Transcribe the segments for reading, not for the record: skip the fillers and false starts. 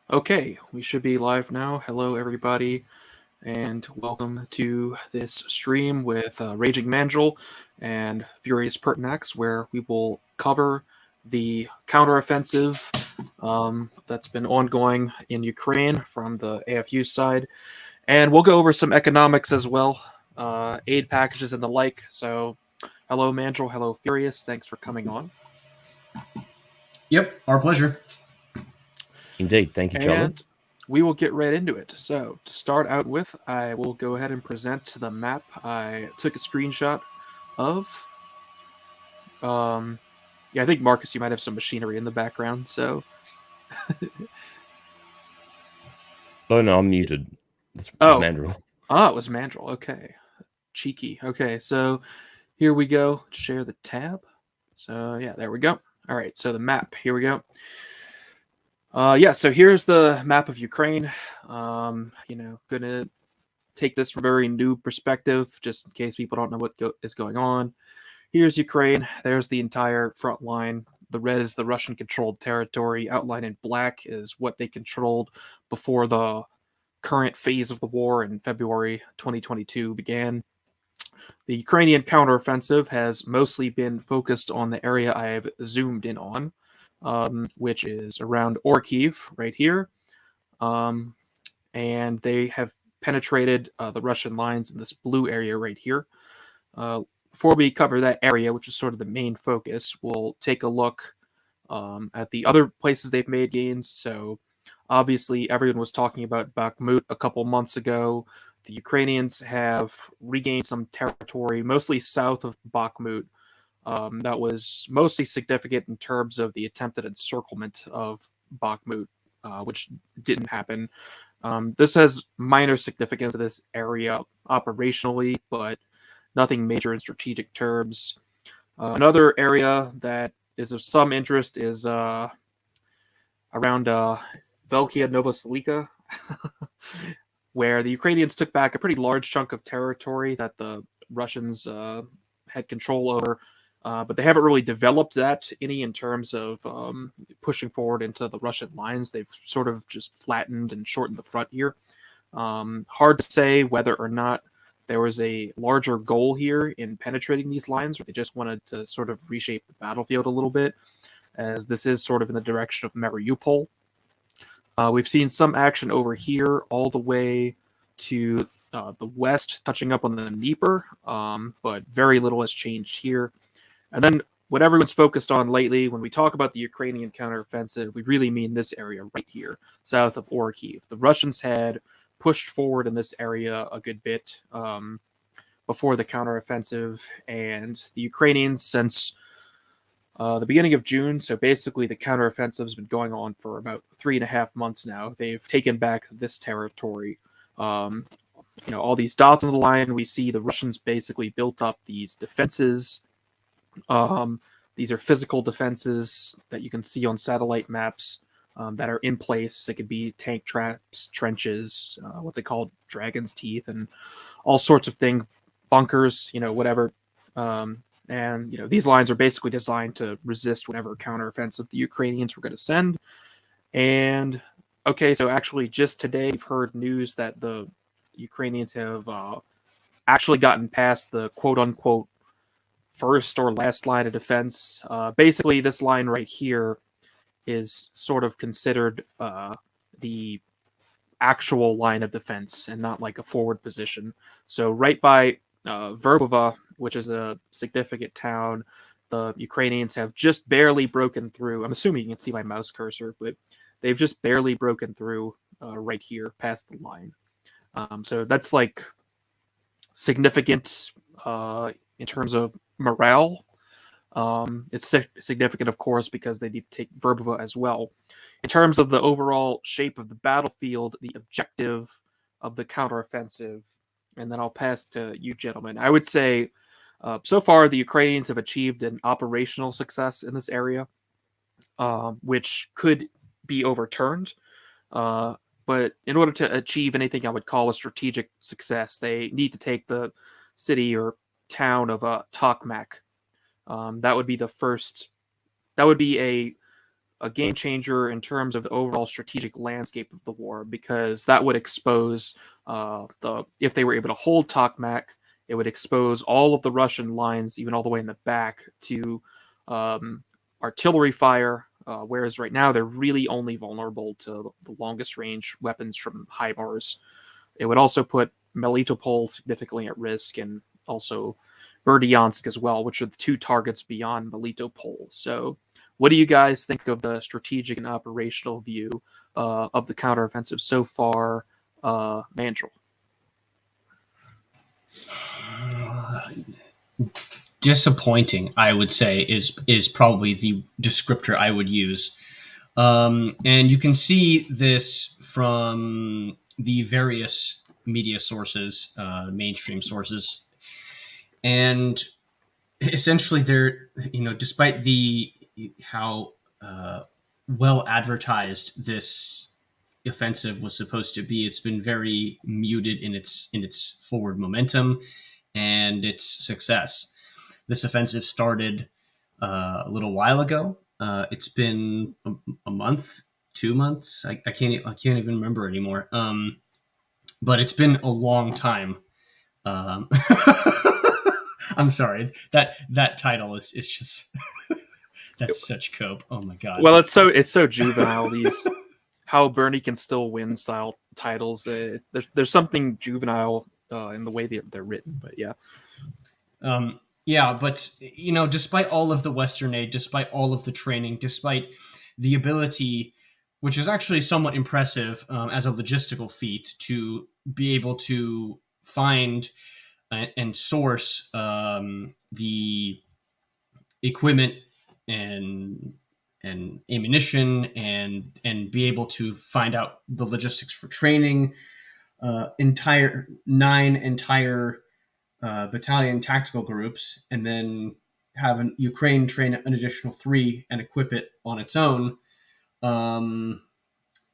Okay, we should be live now. Hello, everybody, and welcome to this stream with Raging Mandril and Furius Pertinax, where we will cover the counteroffensive that's been ongoing in Ukraine from the AFU side, and we'll go over some economics as well, aid packages and the like. So, hello, Mandril. Hello, Furious. Thanks for coming on. Yep, our pleasure. Indeed. Thank you, Charlie. And we will get right into it. So, to start out with, I will go ahead and present the map I took a screenshot of. Yeah, I think, Marcus, you might have some machinery in the background, so... Oh, no, I'm muted. That's Oh. Mandril. Ah, it was Mandril. Okay. Cheeky. Okay, so here we go. Share the tab. So, yeah, there we go. All right, so the map. Here we go. Yeah, so here's the map of Ukraine. Gonna take this from a very new perspective, just in case people don't know what is going on. Here's Ukraine. There's the entire front line. The red is the Russian-controlled territory. Outlined in black is what they controlled before the current phase of the war in February 2022 began. The Ukrainian counteroffensive has mostly been focused on the area I've zoomed in on, which is around Orkiv, right here. And they have penetrated the Russian lines in this blue area right here. Before we cover that area, which is sort of the main focus, we'll take a look at the other places they've made gains. So obviously everyone was talking about Bakhmut a couple months ago. The Ukrainians have regained some territory, mostly south of Bakhmut. That was mostly significant in terms of the attempted encirclement of Bakhmut, which didn't happen. This has minor significance to this area operationally, but nothing major in strategic terms. Another area that is of some interest is around Velkia Novoselica, where the Ukrainians took back a pretty large chunk of territory that the Russians had control over, but they haven't really developed that any in terms of pushing forward into the Russian lines. They've sort of just flattened and shortened the front here. Hard to say whether or not there was a larger goal here in penetrating these lines, or they just wanted to sort of reshape the battlefield a little bit, as this is sort of in the direction of Mariupol. We've seen some action over here all the way to the west, touching up on the Dnieper, but very little has changed here. And then what everyone's focused on lately, when we talk about the Ukrainian counteroffensive, we really mean this area right here, south of Orkiv. The Russians had pushed forward in this area a good bit before the counteroffensive, and the Ukrainians, since the beginning of June, so basically the counteroffensive has been going on for about 3.5 months now. They've taken back this territory. All these dots on the line, we see the Russians basically built up these defenses. These are physical defenses that you can see on satellite maps that are in place. They could be tank traps, trenches, what they call dragon's teeth, and all sorts of things, bunkers, whatever. And these lines are basically designed to resist whatever counteroffensive the Ukrainians were going to send. And okay, so actually just today we've heard news that the Ukrainians have actually gotten past the quote-unquote first or last line of defense. Basically, this line right here is sort of considered the actual line of defense and not like a forward position. So right by Verbova, which is a significant town, the Ukrainians have just barely broken through. I'm assuming you can see my mouse cursor, but they've just barely broken through right here past the line. So that's like significant in terms of morale. It's significant, of course, because they need to take Verbova as well. In terms of the overall shape of the battlefield, the objective of the counteroffensive, and then I'll pass to you, gentlemen. I would say so far the Ukrainians have achieved an operational success in this area, which could be overturned. But in order to achieve anything I would call a strategic success, they need to take the city or town of Tokmak. That would be the first. That would be a a game changer in terms of the overall strategic landscape of the war, because that would expose if they were able to hold Tokmak, it would expose all of the Russian lines, even all the way in the back, to artillery fire. Whereas right now they're really only vulnerable to the longest range weapons from HIMARS. It would also put Melitopol significantly at risk, and also Berdyansk as well, which are the two targets beyond Melitopol. So, what do you guys think of the strategic and operational view of the counteroffensive so far, Mandril? Disappointing, I would say, is probably the descriptor I would use. And you can see this from the various media sources, mainstream sources, and essentially they're, despite how well advertised this offensive was supposed to be, it's been very muted in its forward momentum and its success. This offensive started a little while ago. It's been a month, 2 months. I can't even remember anymore. But it's been a long time. I'm sorry. That title is just that's such cope. Oh my god. Well, it's so juvenile. These how Bernie can still win style titles. There's something juvenile in the way they're written. But yeah. Yeah, but despite all of the Western aid, despite all of the training, despite the ability, which is actually somewhat impressive as a logistical feat, to be able to find and source the equipment and ammunition and be able to find out the logistics for training, nine entire battalion tactical groups, and then have Ukraine train an additional 3 and equip it on its own.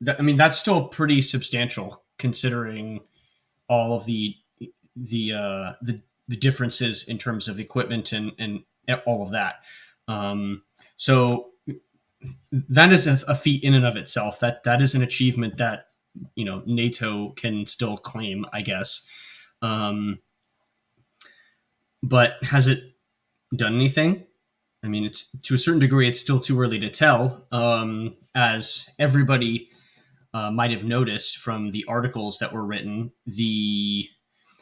That's still pretty substantial considering all of the differences in terms of equipment and all of that. So that is a feat in and of itself. That is an achievement that NATO can still claim, I guess. But has it done anything? I mean, it's to a certain degree, it's still too early to tell. As everybody might have noticed from the articles that were written, the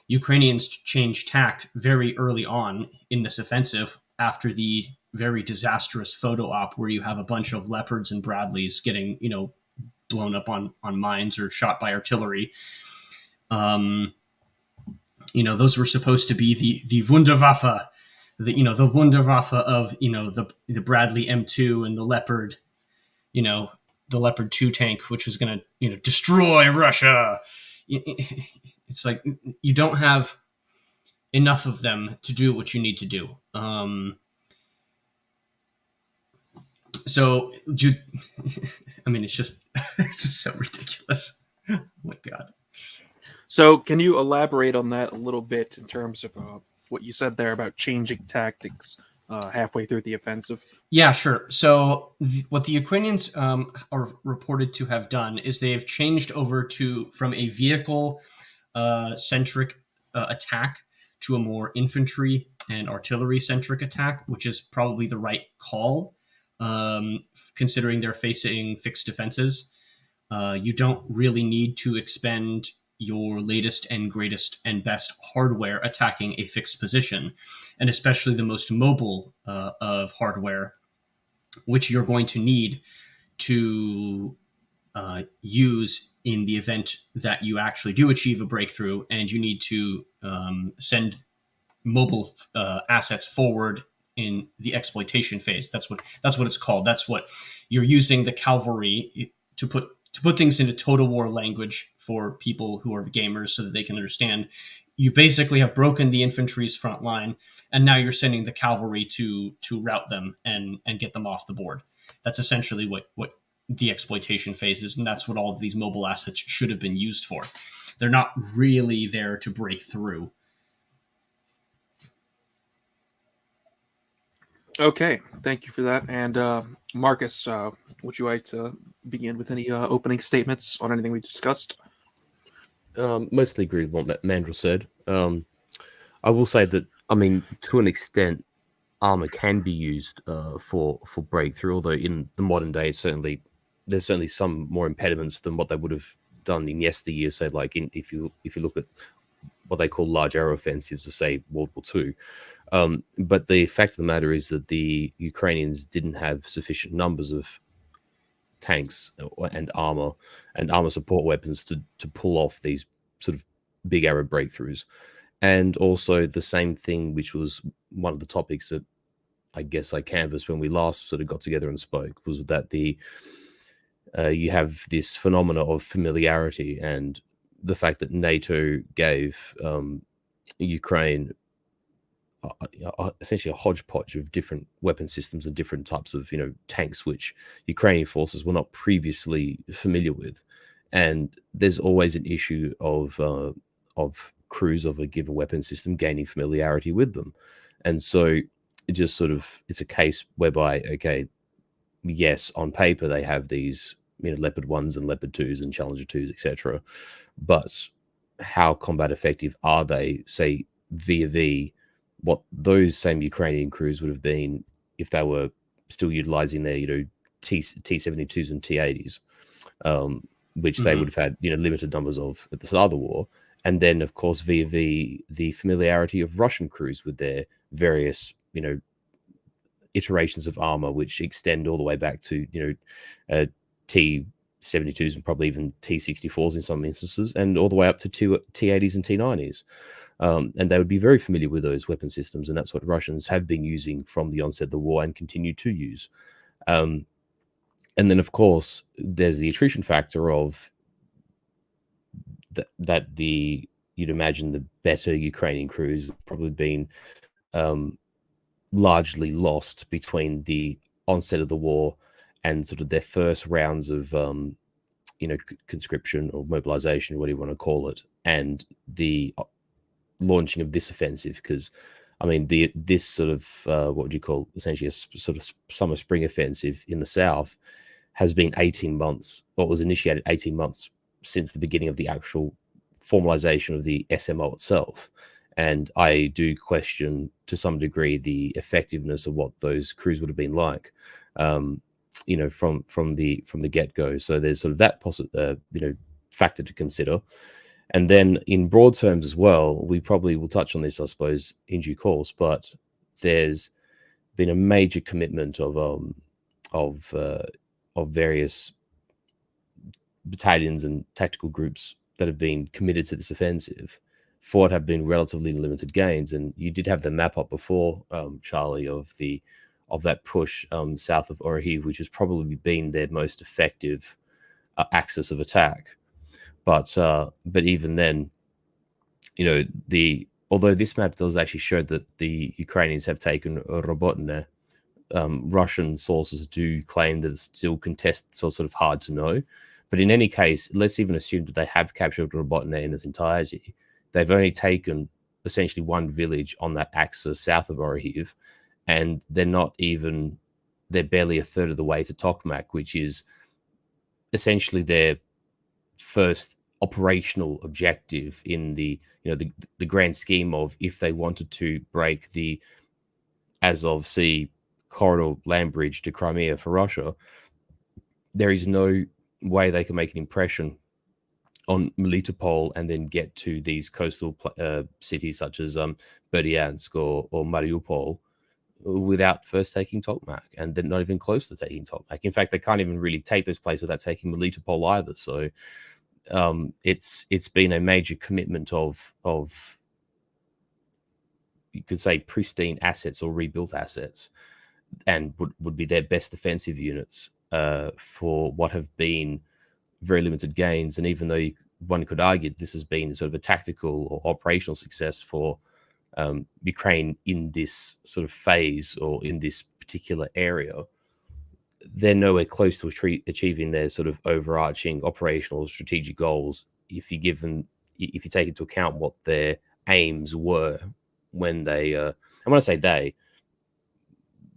Ukrainians changed tack very early on in this offensive after the very disastrous photo op where you have a bunch of Leopards and Bradleys getting, blown up on mines or shot by artillery. Those were supposed to be the Wunderwaffe, the Wunderwaffe of, the Bradley M2 and the Leopard, the Leopard 2 tank, which was going to, destroy Russia. It's like you don't have enough of them to do what you need to do. So, it's just so ridiculous. Oh my God. So, can you elaborate on that a little bit in terms of what you said there about changing tactics halfway through the offensive? Yeah, sure. So, what the Ukrainians are reported to have done is they have changed over from a vehicle centric attack to a more infantry and artillery centric attack, which is probably the right call, considering they're facing fixed defenses. You don't really need to expend your latest and greatest and best hardware attacking a fixed position, and especially the most mobile of hardware, which you're going to need to use in the event that you actually do achieve a breakthrough, and you need to send mobile assets forward in the exploitation phase. That's what it's called. That's what you're using the cavalry to put things into total war language for people who are gamers so that they can understand. You basically have broken the infantry's front line, and now you're sending the cavalry to rout them and get them off the board. That's essentially what the exploitation phase is, and that's what all of these mobile assets should have been used for. They're not really there to break through. Okay, thank you for that. And Marcus, would you like to begin with any opening statements on anything we discussed? Mostly agree with what Mandril said. I will say that, I mean, to an extent, armor can be used for breakthrough. Although in the modern day, there's certainly some more impediments than what they would have done in yesteryear. So, like if you look at what they call large air offensives of, say, World War II. But the fact of the matter is that the Ukrainians didn't have sufficient numbers of tanks and armor support weapons to pull off these sort of big Arab breakthroughs. And also the same thing, which was one of the topics that I guess I canvassed when we last sort of got together and spoke, was that you have this phenomena of familiarity and the fact that NATO gave Ukraine essentially a hodgepodge of different weapon systems and different types of tanks, which Ukrainian forces were not previously familiar with. And there's always an issue of crews of a given weapon system gaining familiarity with them, and so it's a case whereby, okay, yes, on paper they have these Leopard 1s and Leopard 2s and Challenger 2s, etc., but how combat effective are they, say, vis-a-vis what those same Ukrainian crews would have been if they were still utilizing their T-72s and T-80s, which they would have had limited numbers of at the start of the war. And then, of course, vis-a-vis the familiarity of Russian crews with their various iterations of armor, which extend all the way back to T-72s and probably even T-64s in some instances, and all the way up to T-80s and T-90s. And they would be very familiar with those weapon systems, and that's what Russians have been using from the onset of the war and continue to use. And then, of course, there's the attrition factor of that you'd imagine the better Ukrainian crews have probably been largely lost between the onset of the war and sort of their first rounds of conscription or mobilization, whatever you want to call it, and the launching of this offensive. Because I mean, this sort of what would you call, essentially a sort of summer spring offensive in the south has been 18 months, or was initiated 18 months since the beginning of the actual formalization of the SMO itself. And I do question to some degree the effectiveness of what those crews would have been like, from the get-go. So there's sort of that factor to consider. And then in broad terms as well, we probably will touch on this, I suppose, in due course, but there's been a major commitment of various battalions and tactical groups that have been committed to this offensive for what have been relatively limited gains. And you did have the map up before, Charlie, of that push south of Orhiv, which has probably been their most effective axis of attack. But even then, although this map does actually show that the Ukrainians have taken Robotne, Russian sources do claim that it's still contested, so it's sort of hard to know. But in any case, let's even assume that they have captured Robotne in its entirety. They've only taken essentially one village on that axis south of Orhiv, and they're barely a third of the way to Tokmak, which is essentially their first operational objective in the grand scheme of, if they wanted to break the Azov Sea corridor land bridge to Crimea for Russia, there is no way they can make an impression on Melitopol and then get to these coastal cities such as Berdyansk or Mariupol without first taking Tokmak, and they're not even close to taking Tokmak. In fact, they can't even really take those places without taking Melitopol either. So it's been a major commitment of you could say pristine assets or rebuilt assets, and would be their best defensive units for what have been very limited gains. And even though one could argue this has been sort of a tactical or operational success for Ukraine in this sort of phase or in this particular area, they're nowhere close to achieving their sort of overarching operational strategic goals if you take into account what their aims were when they and when I say they,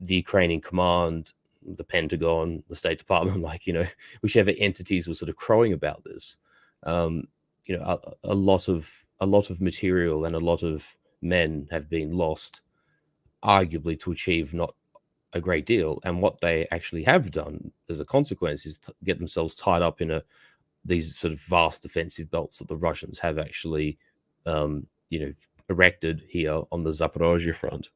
the Ukrainian command, the Pentagon, the State Department, like, whichever entities were sort of crowing about this, a lot of material and a lot of men have been lost, arguably to achieve not a great deal. And what they actually have done as a consequence is get themselves tied up in these sort of vast defensive belts that the Russians have actually, erected here on the Zaporozhye front.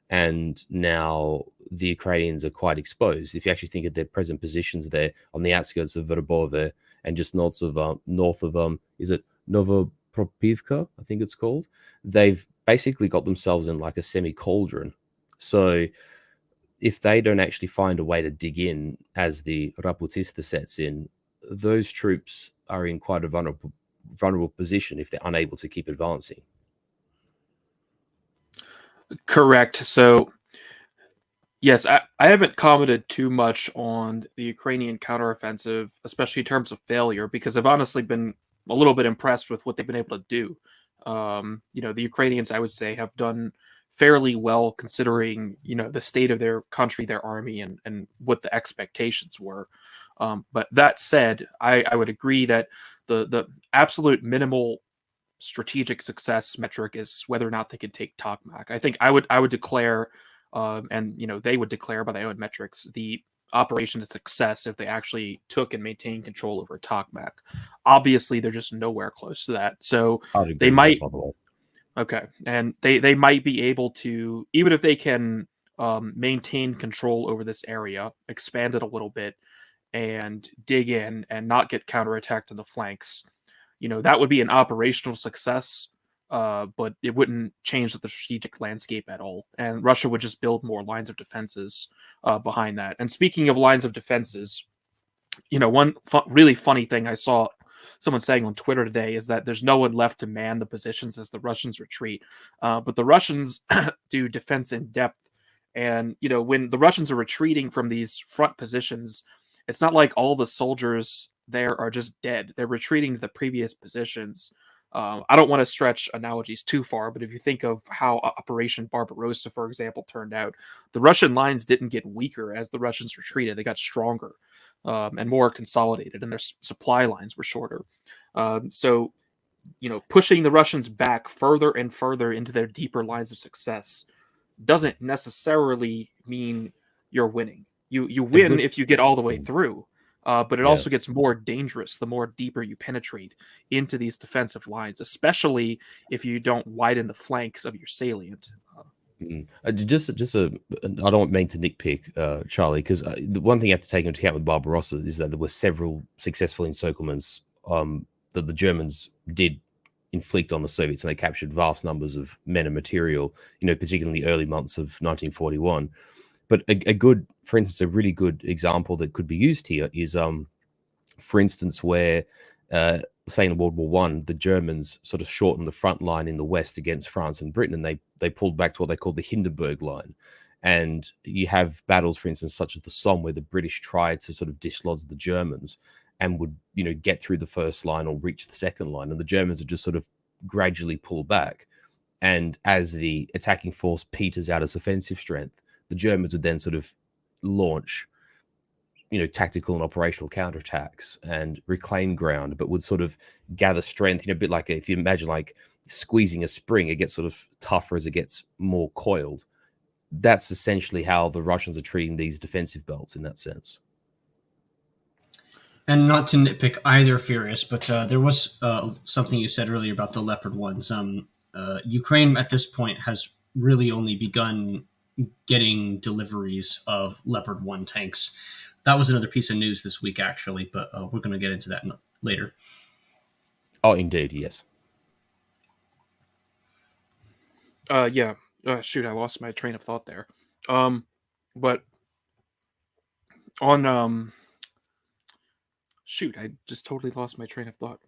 And now the Ukrainians are quite exposed. If you actually think of their present positions there on the outskirts of Verbove and just north of is it Novopropivka, I think it's called, they've basically got themselves in like a semi-cauldron. So if they don't actually find a way to dig in as the Raputista sets in, those troops are in quite a vulnerable position if they're unable to keep advancing. Correct. So, yes, I haven't commented too much on the Ukrainian counteroffensive, especially in terms of failure, because I've honestly been a little bit impressed with what they've been able to do. The Ukrainians, I would say, have done fairly well considering, the state of their country, their army, and what the expectations were. But that said, I would agree that the absolute minimal strategic success metric is whether or not they can take Tokmak. I think I would declare, and they would declare by their own metrics, the operation a success if they actually took and maintained control over Tokmak. Obviously, they're just nowhere close to that. So they might. Okay, and they might be able to, even if they can maintain control over this area, expand it a little bit, and dig in and not get counterattacked on the flanks. That would be an operational success, but it wouldn't change the strategic landscape at all. And Russia would just build more lines of defenses behind that. And speaking of lines of defenses, one really funny thing I saw someone saying on Twitter today is that there's no one left to man the positions as the Russians retreat. But the Russians do defense in depth. And, when the Russians are retreating from these front positions, it's not like all the soldiers there are just dead. They're retreating to the previous positions. I don't want to stretch analogies too far, but if you think of how Operation Barbarossa, for example, turned out, the Russian lines didn't get weaker as the Russians retreated. They got stronger and more consolidated, and their supply lines were shorter. So, pushing the Russians back further and further into their deeper lines of success doesn't necessarily mean you're winning. You win if you get all the way through. But it also gets more dangerous the more deeper you penetrate into these defensive lines, especially if you don't widen the flanks of your salient. I don't mean to nitpick, Charlie, because the one thing you have to take into account with Barbarossa is that there were several successful encirclements that the Germans did inflict on the Soviets, and they captured vast numbers of men and material, particularly in the early months of 1941. But for instance, a really good example that could be used here is, for instance, where, say in World War I, the Germans sort of shortened the front line in the west against France and Britain, and they pulled back to what they called the Hindenburg Line. And you have battles, for instance, such as the Somme, where the British tried to sort of dislodge the Germans and would, get through the first line or reach the second line, and the Germans would just sort of gradually pull back. And as the attacking force peters out its offensive strength, the Germans would then sort of launch, tactical and operational counterattacks and reclaim ground, but would sort of gather strength, a bit like if you imagine like squeezing a spring, it gets sort of tougher as it gets more coiled. That's essentially how the Russians are treating these defensive belts in that sense. And not to nitpick either, Furius, but there was something you said earlier about the Leopard ones. Ukraine at this point has really only begun getting deliveries of Leopard 1 tanks. That was another piece of news this week, actually, but we're going to get into that later. Oh, indeed, yes. Yeah. Shoot, I lost my train of thought there. But on shoot, I just totally lost my train of thought.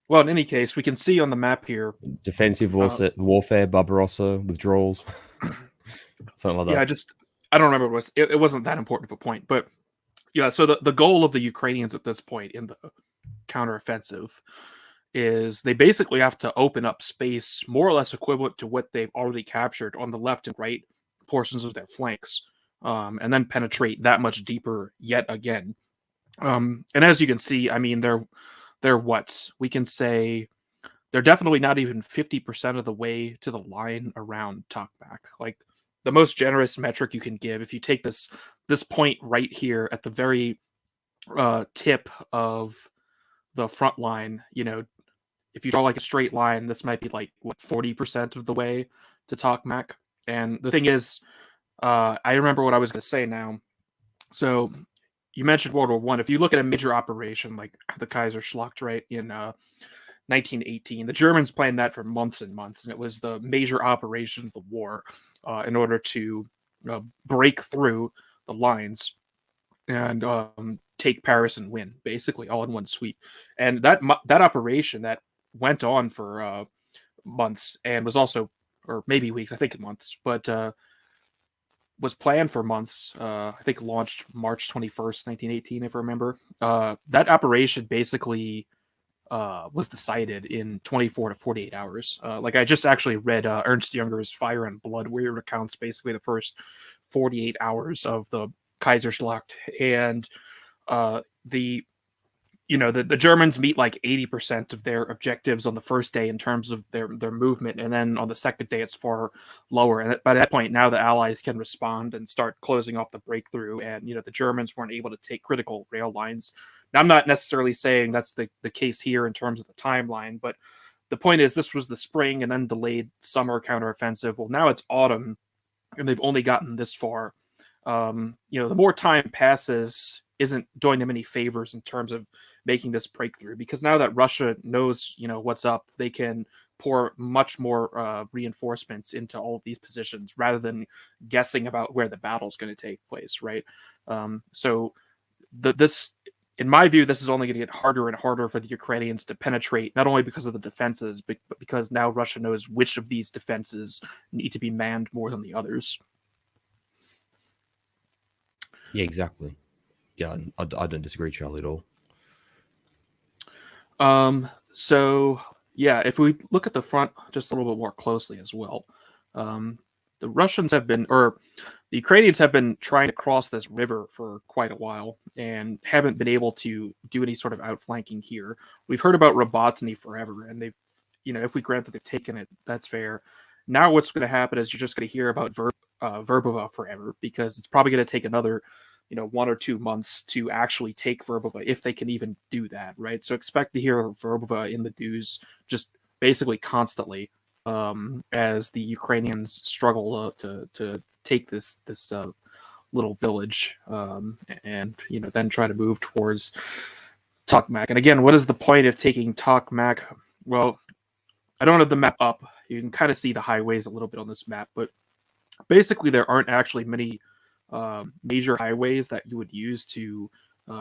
Well, in any case, we can see on the map here. Defensive warfare, Barbarossa, withdrawals. Something like that. Yeah, I don't remember what it was. It wasn't that important of a point, but yeah. So the goal of the Ukrainians at this point in the counteroffensive is they basically have to open up space more or less equivalent to what they've already captured on the left and right portions of their flanks. and then penetrate that much deeper yet again. And as you can see, I mean, they're what we can say. They're definitely not even 50% of the way to the line around Tokmak. Like the most generous metric you can give, if you take this point right here at the very tip of the front line, you know, if you draw like a straight line, this might be like what 40% of the way to Tokmak. And the thing is, I remember what I was going to say now. So you mentioned World War One. If you look at a major operation like the Kaiserschlacht, right, in 1918, the Germans planned that for months and months, and it was the major operation of the war in order to break through the lines and take Paris and win, basically all in one sweep. And that operation that went on for months and was also, or maybe weeks, I think months, but was planned for months. I think launched March 21st, 1918, if I remember. That operation basically was decided in 24 to 48 hours. Like I just actually read Ernst Junger's Fire and Blood, where it recounts basically the first 48 hours of the Kaiserschlacht, and the Germans meet like 80% of their objectives on the first day in terms of their movement, and then on the second day it's far lower. And by that point, now the Allies can respond and start closing off the breakthrough. And the Germans weren't able to take critical rail lines. Now, I'm not necessarily saying that's the case here in terms of the timeline, but the point is this was the spring and then delayed summer counteroffensive. Well, now it's autumn, and they've only gotten this far. The more time passes isn't doing them any favors in terms of making this breakthrough, because now that Russia knows, what's up, they can pour much more reinforcements into all of these positions rather than guessing about where the battle's going to take place, right? So this, in my view, this is only going to get harder and harder for the Ukrainians to penetrate, not only because of the defenses, but because now Russia knows which of these defenses need to be manned more than the others. Yeah, exactly. Yeah, I don't disagree, Charlie, at all. So yeah, if we look at the front just a little bit more closely as well, the Russians have been, or the Ukrainians have been trying to cross this river for quite a while and haven't been able to do any sort of outflanking here. We've heard about Robotny forever, and they've, if we grant that they've taken it, that's fair. Now what's going to happen is you're just going to hear about Verbova forever, because it's probably going to take another 1 or 2 months to actually take Verbova, if they can even do that, right? So expect to hear Verbova in the news just basically constantly as the Ukrainians struggle to take this little village and then try to move towards Tokmak. And again, what is the point of taking Tokmak? Well, I don't have the map up. You can kind of see the highways a little bit on this map, but basically there aren't actually many major highways that you would use to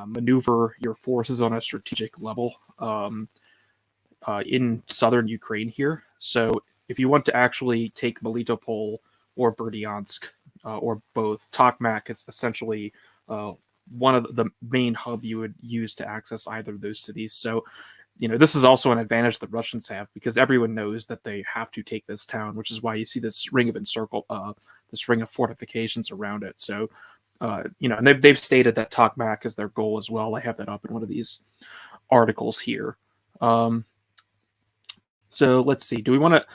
maneuver your forces on a strategic level in southern Ukraine here. So if you want to actually take Melitopol or Berdyansk or both, Tokmak is essentially one of the main hub you would use to access either of those cities. So this is also an advantage the Russians have, because everyone knows that they have to take this town, which is why you see this ring of this ring of fortifications around it. So, and they've stated that Tokmak is their goal as well. I have that up in one of these articles here. So let's see. Do we want to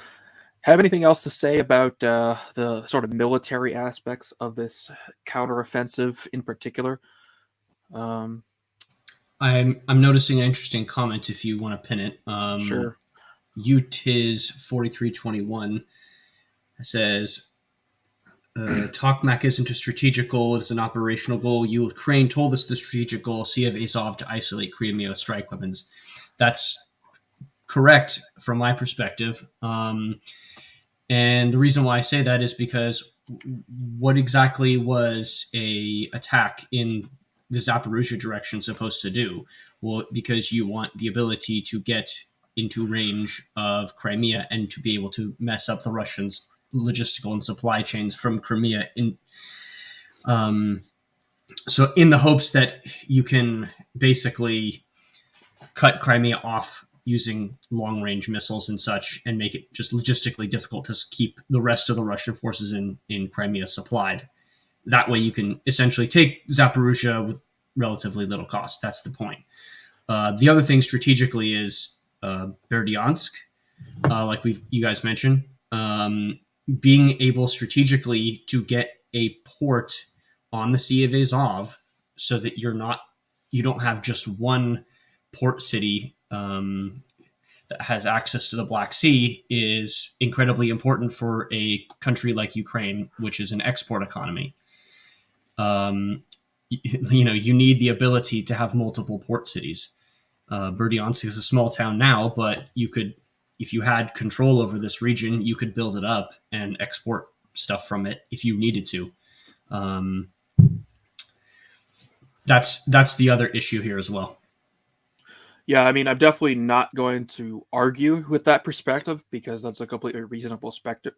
have anything else to say about the sort of military aspects of this counteroffensive in particular? I'm noticing an interesting comment if you want to pin it. Sure. UTIS 4321 says, Tokmak isn't a strategic goal, it is an operational goal. Ukraine told us the strategic goal, Sea of Azov, to isolate Crimea with strike weapons. That's correct from my perspective. And the reason why I say that is because what exactly was a attack in the Zaporozhye direction supposed to do? Well, because you want the ability to get into range of Crimea and to be able to mess up the Russians' logistical and supply chains from Crimea. So in the hopes that you can basically cut Crimea off using long-range missiles and such, and make it just logistically difficult to keep the rest of the Russian forces in Crimea supplied. that way you can essentially take Zaporizhia with relatively little cost. That's the point. The other thing strategically is Berdyansk, like you guys mentioned, being able strategically to get a port on the Sea of Azov, so that you don't have just one port city that has access to the Black Sea, is incredibly important for a country like Ukraine, which is an export economy. You need the ability to have multiple port cities. Berdyansk is a small town now, but you could, if you had control over this region, you could build it up and export stuff from it if you needed to. That's the other issue here as well. Yeah, I mean, I'm definitely not going to argue with that perspective because that's a completely reasonable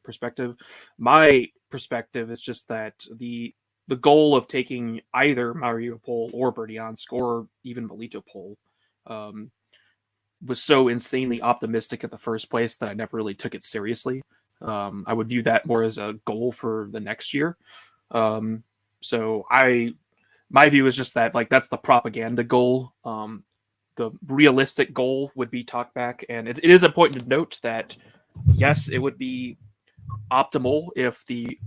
perspective. My perspective is just that the goal of taking either Mariupol or Berdyansk or even Melitopol was so insanely optimistic in the first place that I never really took it seriously. I would view that more as a goal for the next year. My view is just that, like, that's the propaganda goal. The realistic goal would be talkback, and it is important to note that yes, it would be optimal if the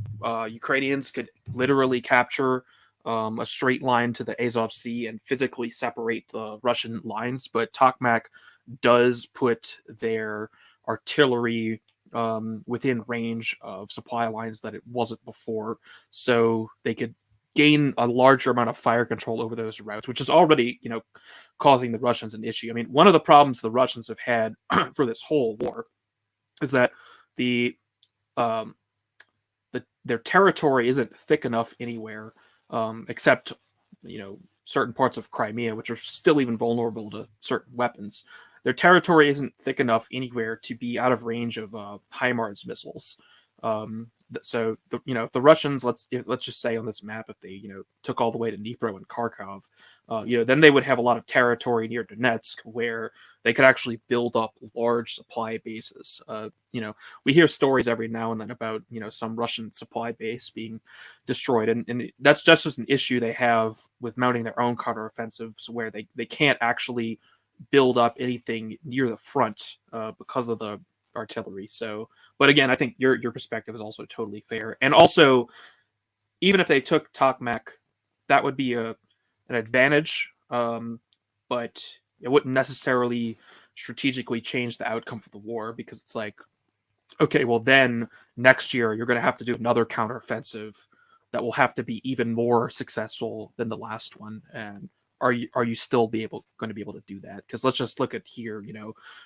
Ukrainians could literally capture a straight line to the Azov Sea and physically separate the Russian lines, but Tokmak does put their artillery within range of supply lines that it wasn't before, so they could gain a larger amount of fire control over those routes, which is already, causing the Russians an issue. I mean, one of the problems the Russians have had for this whole war is that their territory isn't thick enough anywhere, except certain parts of Crimea, which are still even vulnerable to certain weapons. Their territory isn't thick enough anywhere to be out of range of HIMARS missiles. So if the Russians, let's just say on this map, if they took all the way to Dnipro and Kharkov, then they would have a lot of territory near Donetsk where they could actually build up large supply bases. We hear stories every now and then about some Russian supply base being destroyed, and that's just an issue they have with mounting their own counteroffensives, where they can't actually build up anything near the front because of the artillery. So, but again, I think your perspective is also totally fair. And also, even if they took Tokmak, that would be an advantage, but it wouldn't necessarily strategically change the outcome of the war, because it's like, okay, well then next year you're going to have to do another counteroffensive that will have to be even more successful than the last one. And are you still going to be able to do that? Because let's just look at here,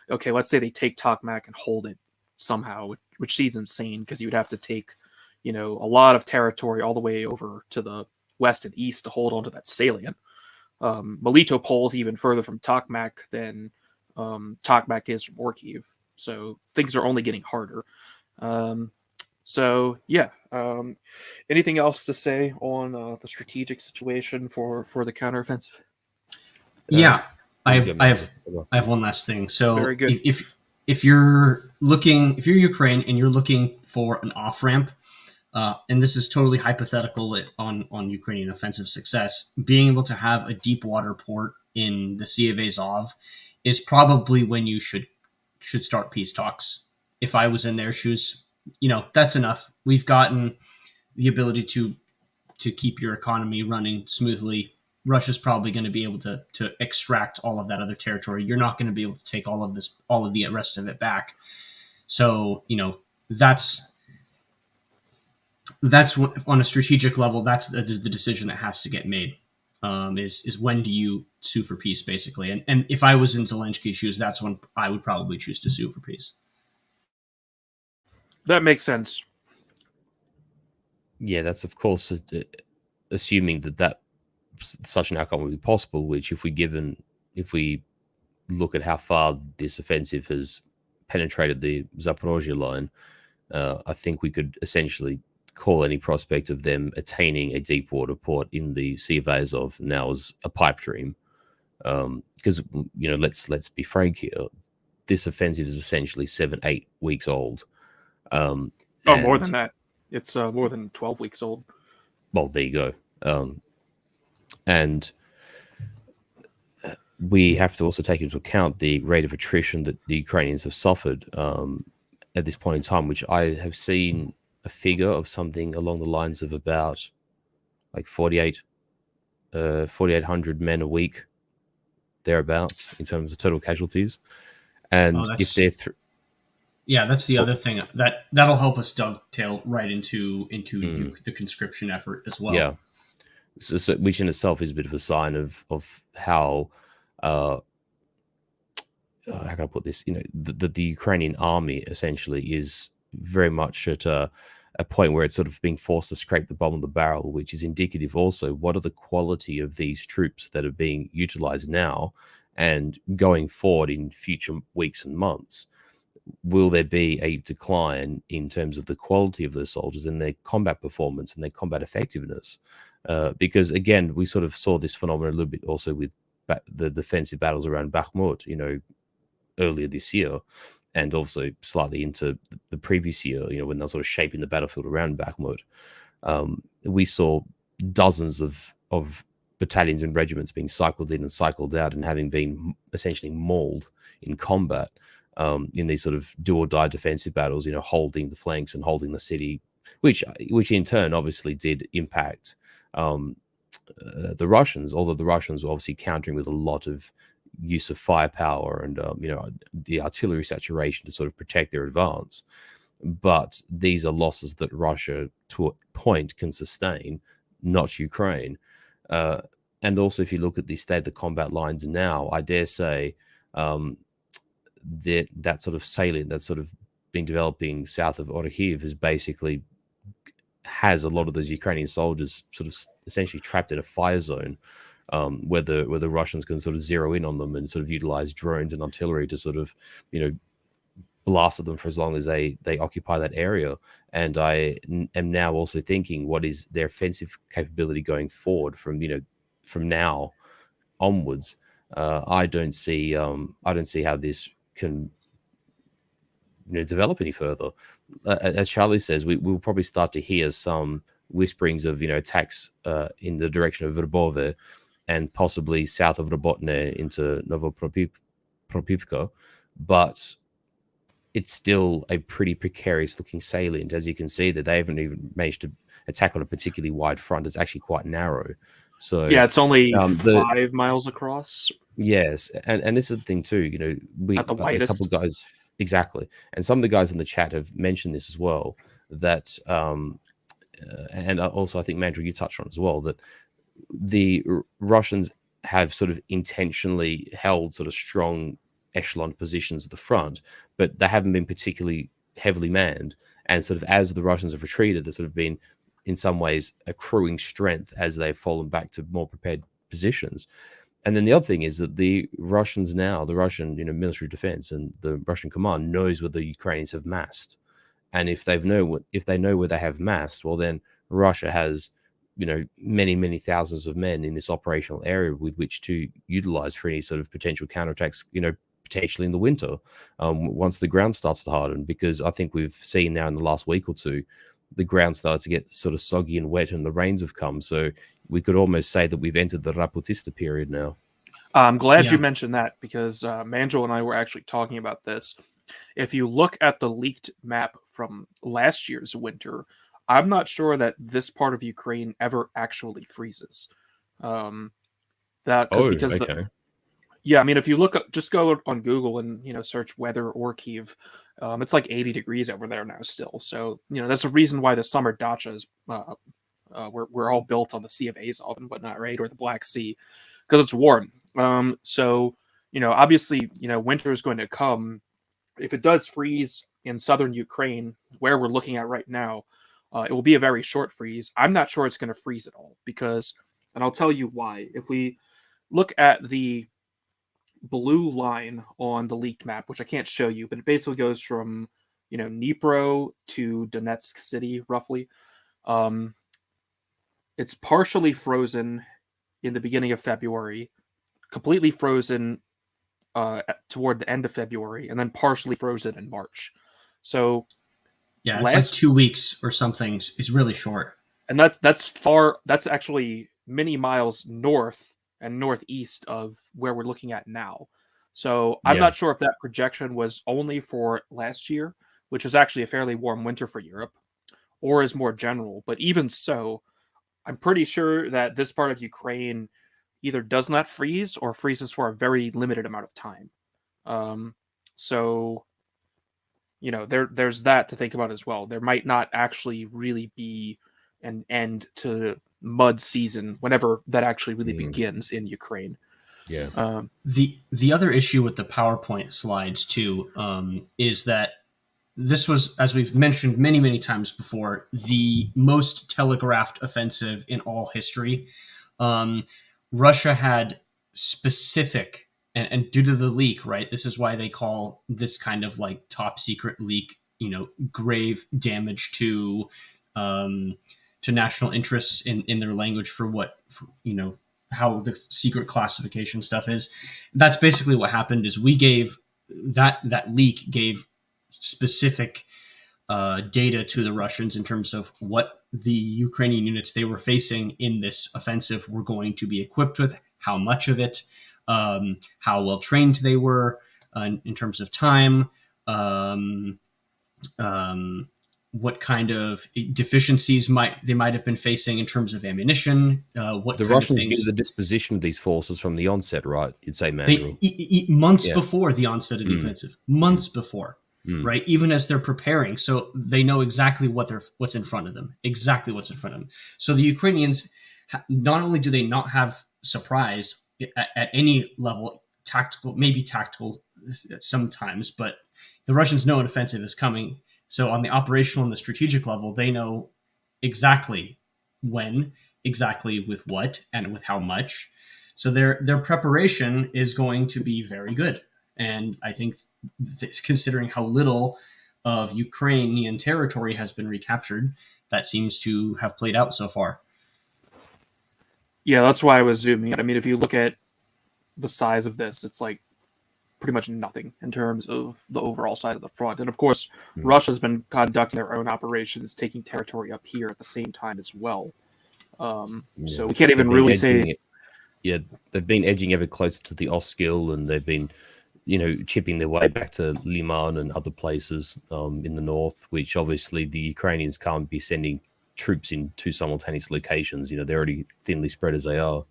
okay, let's say they take Tokmak and hold it somehow, which seems insane because you would have to take, a lot of territory all the way over to the west and east to hold onto that salient. Melitopol is even further from Tokmak than Tokmak is from Orkiv. So things are only getting harder. Anything else to say on the strategic situation for the counteroffensive? Yeah, I have one last thing. So very good. If you're Ukraine and you're looking for an off ramp, and this is totally hypothetical on Ukrainian offensive success, being able to have a deep water port in the Sea of Azov is probably when you should start peace talks. If I was in their shoes, that's enough. We've gotten the ability to keep your economy running smoothly. Russia's probably going to be able to extract all of that other territory. You're not going to be able to take all of the rest of it back. So, that's what, on a strategic level, that's the decision that has to get made. Is when do you sue for peace, basically? And if I was in Zelensky's shoes, that's when I would probably choose to sue for peace. That makes sense. Yeah, that's of course assuming that such an outcome would be possible. Which, if we look at how far this offensive has penetrated the Zaporozhye line, I think we could essentially call any prospect of them attaining a deep water port in the Sea of Azov now as a pipe dream. Because let's be frank here, this offensive is essentially 7-8 weeks old. More than that. It's more than 12 weeks old. well, there you go. And we have to also take into account the rate of attrition that the Ukrainians have suffered at this point in time, which I have seen a figure of something along the lines of about like 4,800 men a week, thereabouts, in terms of total casualties. And if they're that's the other thing that'll help us dovetail right into the conscription effort as well. Yeah, so which in itself is a bit of a sign of how how can I put this? The Ukrainian army essentially is very much at a point where it's sort of being forced to scrape the bottom of the barrel, which is indicative also what are the quality of these troops that are being utilized now and going forward in future weeks and months. Will there be a decline in terms of the quality of those soldiers and their combat performance and their combat effectiveness? Because again, we sort of saw this phenomenon a little bit also with the defensive battles around Bakhmut, earlier this year, and also slightly into the previous year, when they're sort of shaping the battlefield around Bakhmut. We saw dozens of battalions and regiments being cycled in and cycled out and having been essentially mauled in combat in these sort of do or die defensive battles, holding the flanks and holding the city, which in turn obviously did impact the Russians, although the Russians were obviously countering with a lot of use of firepower and the artillery saturation to sort of protect their advance. But these are losses that Russia to a point can sustain, not Ukraine. And also, if you look at the state of the combat lines now, I dare say that sort of salient that's sort of been developing south of Orikhiv is basically has a lot of those Ukrainian soldiers sort of essentially trapped in a fire zone, where the Russians can sort of zero in on them and sort of utilize drones and artillery to sort of blast at them for as long as they occupy that area. And I am now also thinking, what is their offensive capability going forward from now onwards? I don't see how this can develop any further. As Charlie says, we'll probably start to hear some whisperings of attacks in the direction of Verbove and possibly south of Robotne into Novopropivka, but it's still a pretty precarious looking salient. As you can see, that they haven't even managed to attack on a particularly wide front. It's actually quite narrow. So yeah, it's only 5 miles across. Yes, and this is the thing too. We At the a widest. couple of guys exactly, and some of the guys in the chat have mentioned this as well. That and also I think Mandril, you touched on as well, that the Russians have sort of intentionally held sort of strong echelon positions at the front, but they haven't been particularly heavily manned. And sort of as the Russians have retreated, there's sort of been in some ways accruing strength as they've fallen back to more prepared positions. And then the other thing is that the Russian military defense and the Russian command knows where the Ukrainians have massed. And if they know where they have massed, well, then Russia has, many, many thousands of men in this operational area with which to utilize for any sort of potential counterattacks, potentially in the winter, once the ground starts to harden. Because I think we've seen now in the last week or two, the ground started to get sort of soggy and wet and the rains have come. So we could almost say that we've entered the Raputista period now. I'm glad you mentioned that, because Mandril and I were actually talking about this. If you look at the leaked map from last year's winter, I'm not sure that this part of Ukraine ever actually freezes. Okay. Yeah, I mean, if you just go on Google and search weather Orkiv, it's like 80 degrees over there now still. So that's a reason why the summer dachas we're all built on the Sea of Azov and whatnot, right, or the Black Sea, because it's warm. So obviously winter is going to come. If it does freeze in southern Ukraine, where we're looking at right now, it will be a very short freeze. I'm not sure it's going to freeze at all, because, and I'll tell you why. If we look at the blue line on the leaked map, which I can't show you, but it basically goes from Dnipro to Donetsk City, roughly. It's partially frozen in the beginning of February, completely frozen toward the end of February, and then partially frozen in March. So yeah, it's like 2 weeks or something. It's really short. and that's actually many miles north and northeast of where we're looking at now. So I'm Yeah. not sure if that projection was only for last year, which was actually a fairly warm winter for Europe, or is more general. But even so, I'm pretty sure that this part of Ukraine either does not freeze or freezes for a very limited amount of time. So there's that to think about as well. There might not actually really be an end to mud season whenever that actually really begins in Ukraine. Yeah. The other issue with the PowerPoint slides too is that this was, as we've mentioned many times before, the most telegraphed offensive in all history. Russia had specific, and due to the leak, right? This is why they call this kind of like top secret leak, grave damage to national interests in their language for how the secret classification stuff is. That's basically what happened. Is we gave that leak gave specific data to the Russians in terms of what the Ukrainian units they were facing in this offensive were going to be equipped with, how much of it, how well trained they were in terms of time, what kind of deficiencies they might have been facing in terms of ammunition. What the kind Russians of things knew the disposition of these forces from the onset, right? You'd say, Mandril. Months before the onset of the offensive, months before. Right, even as they're preparing, so they know exactly what's in front of them, exactly what's in front of them. So the Ukrainians, not only do they not have surprise at any level, maybe tactical sometimes, but the Russians know an offensive is coming. So on the operational and the strategic level, they know exactly when, exactly with what, and with how much. So their preparation is going to be very good. And I think considering how little of Ukrainian territory has been recaptured, that seems to have played out so far. Yeah, that's why I was zooming in. I mean, if you look at the size of this, it's like pretty much nothing in terms of the overall size of the front. And of course, Russia's been conducting their own operations, taking territory up here at the same time as well. So we can't even really say... Yeah, they've been edging ever closer to the Oskil, and they've been chipping their way back to Liman and other places in the north, which obviously the Ukrainians can't be sending troops in two simultaneous locations. They're already thinly spread as they are.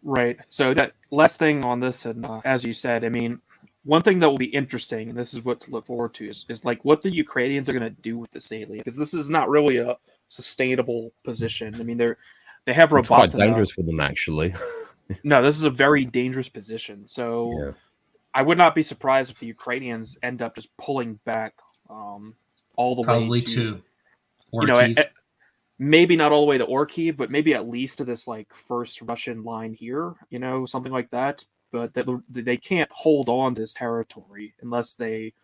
Right. So that last thing on this, and as you said, I mean, one thing that will be interesting, and this is what to look forward to, is like what the Ukrainians are going to do with the salient, because this is not really a sustainable position. I mean, they have It's quite dangerous for them, actually. No, this is a very dangerous position. So I would not be surprised if the Ukrainians end up just pulling back all the way to Orkiv. Maybe not all the way to Orkiv, but maybe at least to this like first Russian line here, something like that. But they can't hold on to this territory unless they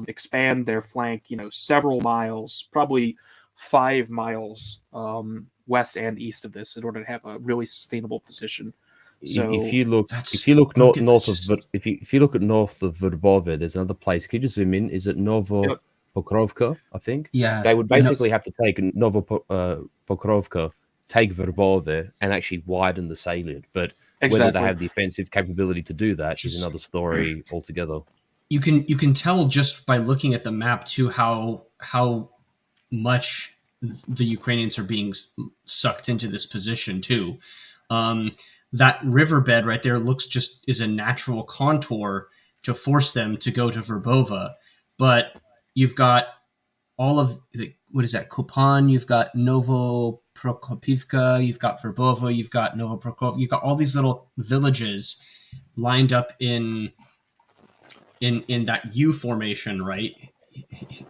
expand their flank, several miles, probably 5 miles west and east of this in order to have a really sustainable position. So if you look north of Verbove, there's another place. Could you zoom in? Is it Novo Pokrovka? I think. Yeah. They would basically have to take Novo Pokrovka, take Verbove, and actually widen the salient. But whether they have the offensive capability to do that is another story altogether. You can tell just by looking at the map too how much the Ukrainians are being sucked into this position too. That riverbed right there is a natural contour to force them to go to Verbova. But you've got all of what is that? Kupan, you've got Novo Prokopivka, you've got Verbova, you've got Novo Prokop, you've got all these little villages lined up in that U formation, right?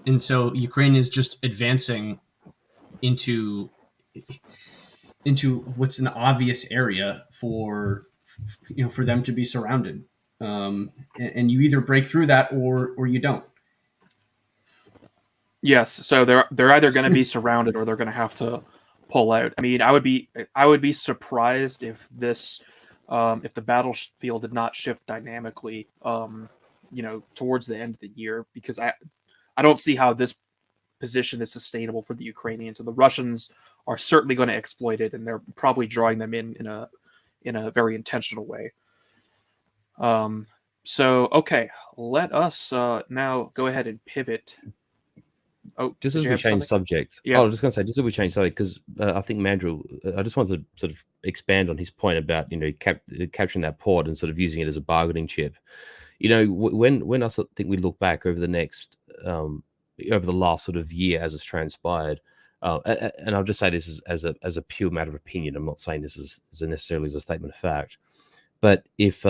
And so Ukraine is just advancing into what's an obvious area for them to be surrounded, and you either break through that or you don't. Yes, so they're either going to be surrounded or they're going to have to pull out. I mean, I would be surprised if this if the battlefield did not shift dynamically towards the end of the year, because I don't see how this position is sustainable for the Ukrainians. And the Russians are certainly going to exploit it, and they're probably drawing them in a very intentional way. So, okay, let us now go ahead and pivot. Oh, just as we change subject. Yeah. I was just going to say, just as we change subject, because I think Mandril, I just wanted to sort of expand on his point about, capturing that port and sort of using it as a bargaining chip. When I sort of think we look back over the next, over the last sort of year as it's transpired, and I'll just say this as a pure matter of opinion. I'm not saying this is necessarily as a statement of fact, but if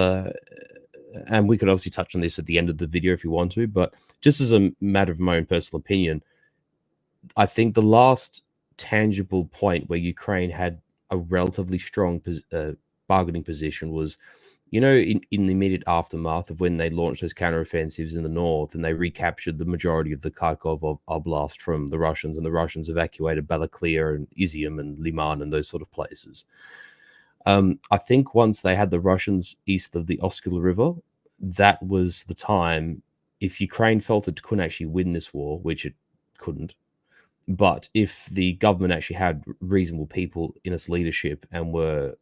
and we could obviously touch on this at the end of the video if you want to, but just as a matter of my own personal opinion, I think the last tangible point where Ukraine had a relatively strong bargaining position was, in the immediate aftermath of when they launched those counteroffensives in the north and they recaptured the majority of the Kharkov Oblast from the Russians, and the Russians evacuated Balaklia and Izium and Liman and those sort of places. I think once they had the Russians east of the Oskil River, that was the time, if Ukraine felt it couldn't actually win this war, which it couldn't, but if the government actually had reasonable people in its leadership and were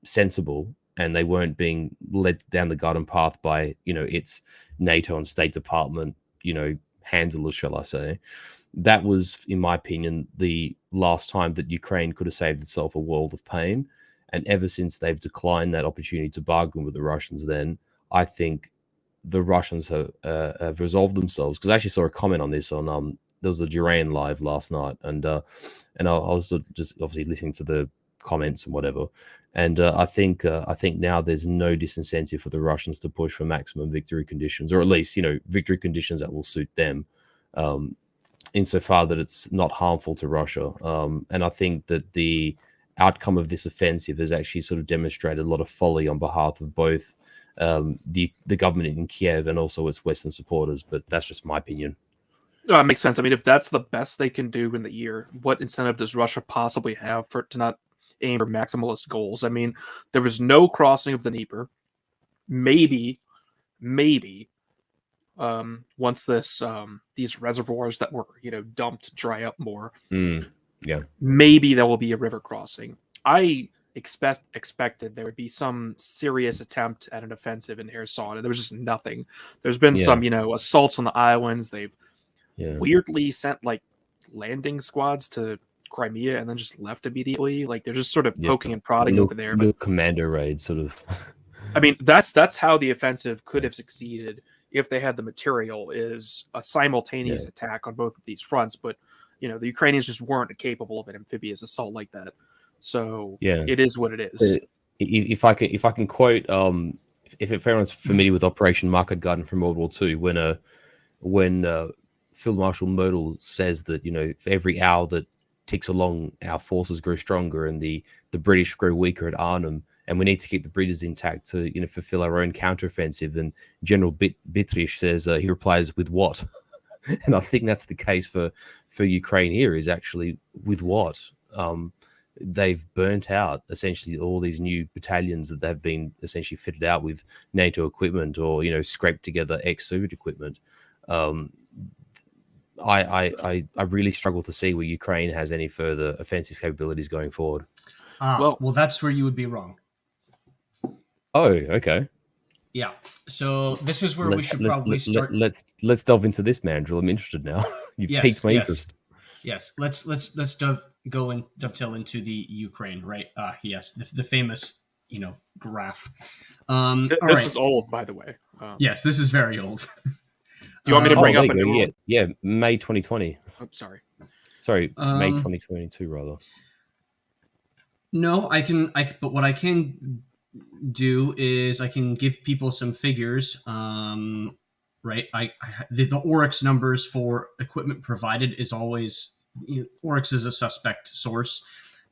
sensible, and they weren't being led down the garden path by, its NATO and State Department, handlers, shall I say, that was, in my opinion, the last time that Ukraine could have saved itself a world of pain. And ever since they've declined that opportunity to bargain with the Russians, then I think the Russians have resolved themselves. Because I actually saw a comment on this on there was a Duran live last night, and I was just obviously listening to the comments and whatever. And I think now there's no disincentive for the Russians to push for maximum victory conditions, or at least victory conditions that will suit them, insofar that it's not harmful to Russia. And I think that the outcome of this offensive has actually sort of demonstrated a lot of folly on behalf of both the government in Kiev and also its Western supporters. But that's just my opinion. It makes sense. I mean, if that's the best they can do in the year, what incentive does Russia possibly have for it to not aim for maximalist goals? I mean, there was no crossing of the Dnieper. Maybe, once these reservoirs that were dumped dry up more, yeah, maybe there will be a river crossing. I expected there would be some serious attempt at an offensive in Kherson, and there was just nothing. There's been some assaults on the islands. They've weirdly sent landing squads to Crimea and then just left immediately. They're just sort of poking and prodding over there. But commando raid, sort of. I mean, that's how the offensive could have succeeded if they had the material, is a simultaneous attack on both of these fronts. But the Ukrainians just weren't capable of an amphibious assault like that. So it is what it is. If I can quote, if everyone's familiar with Operation Market Garden from World War II, when Field Marshal Myrtle says that for every hour that ticks along, our forces grow stronger and the British grow weaker at Arnhem, and we need to keep the British intact to fulfill our own counteroffensive. And General Bittrich says, he replies, with what? And I think that's the case for Ukraine here, is actually with what? They've burnt out essentially all these new battalions that they've been essentially fitted out with NATO equipment or scraped together ex-Soviet equipment. I really struggle to see where Ukraine has any further offensive capabilities going forward. Well, that's where you would be wrong. Oh, okay. Yeah. So this is where we should probably start. Let's delve into this, Mandril. I'm interested now. You've piqued my interest. Yes. Let's go and dovetail into the Ukraine, right? Yes, the famous graph. This is old, by the way. Yes, this is very old. Do you want me to bring up a new one? Yeah, May 2020. Oh, sorry, May 2022 rather. No, but what I can do is I can give people some figures. Right, the Oryx numbers for equipment provided is always Oryx is a suspect source,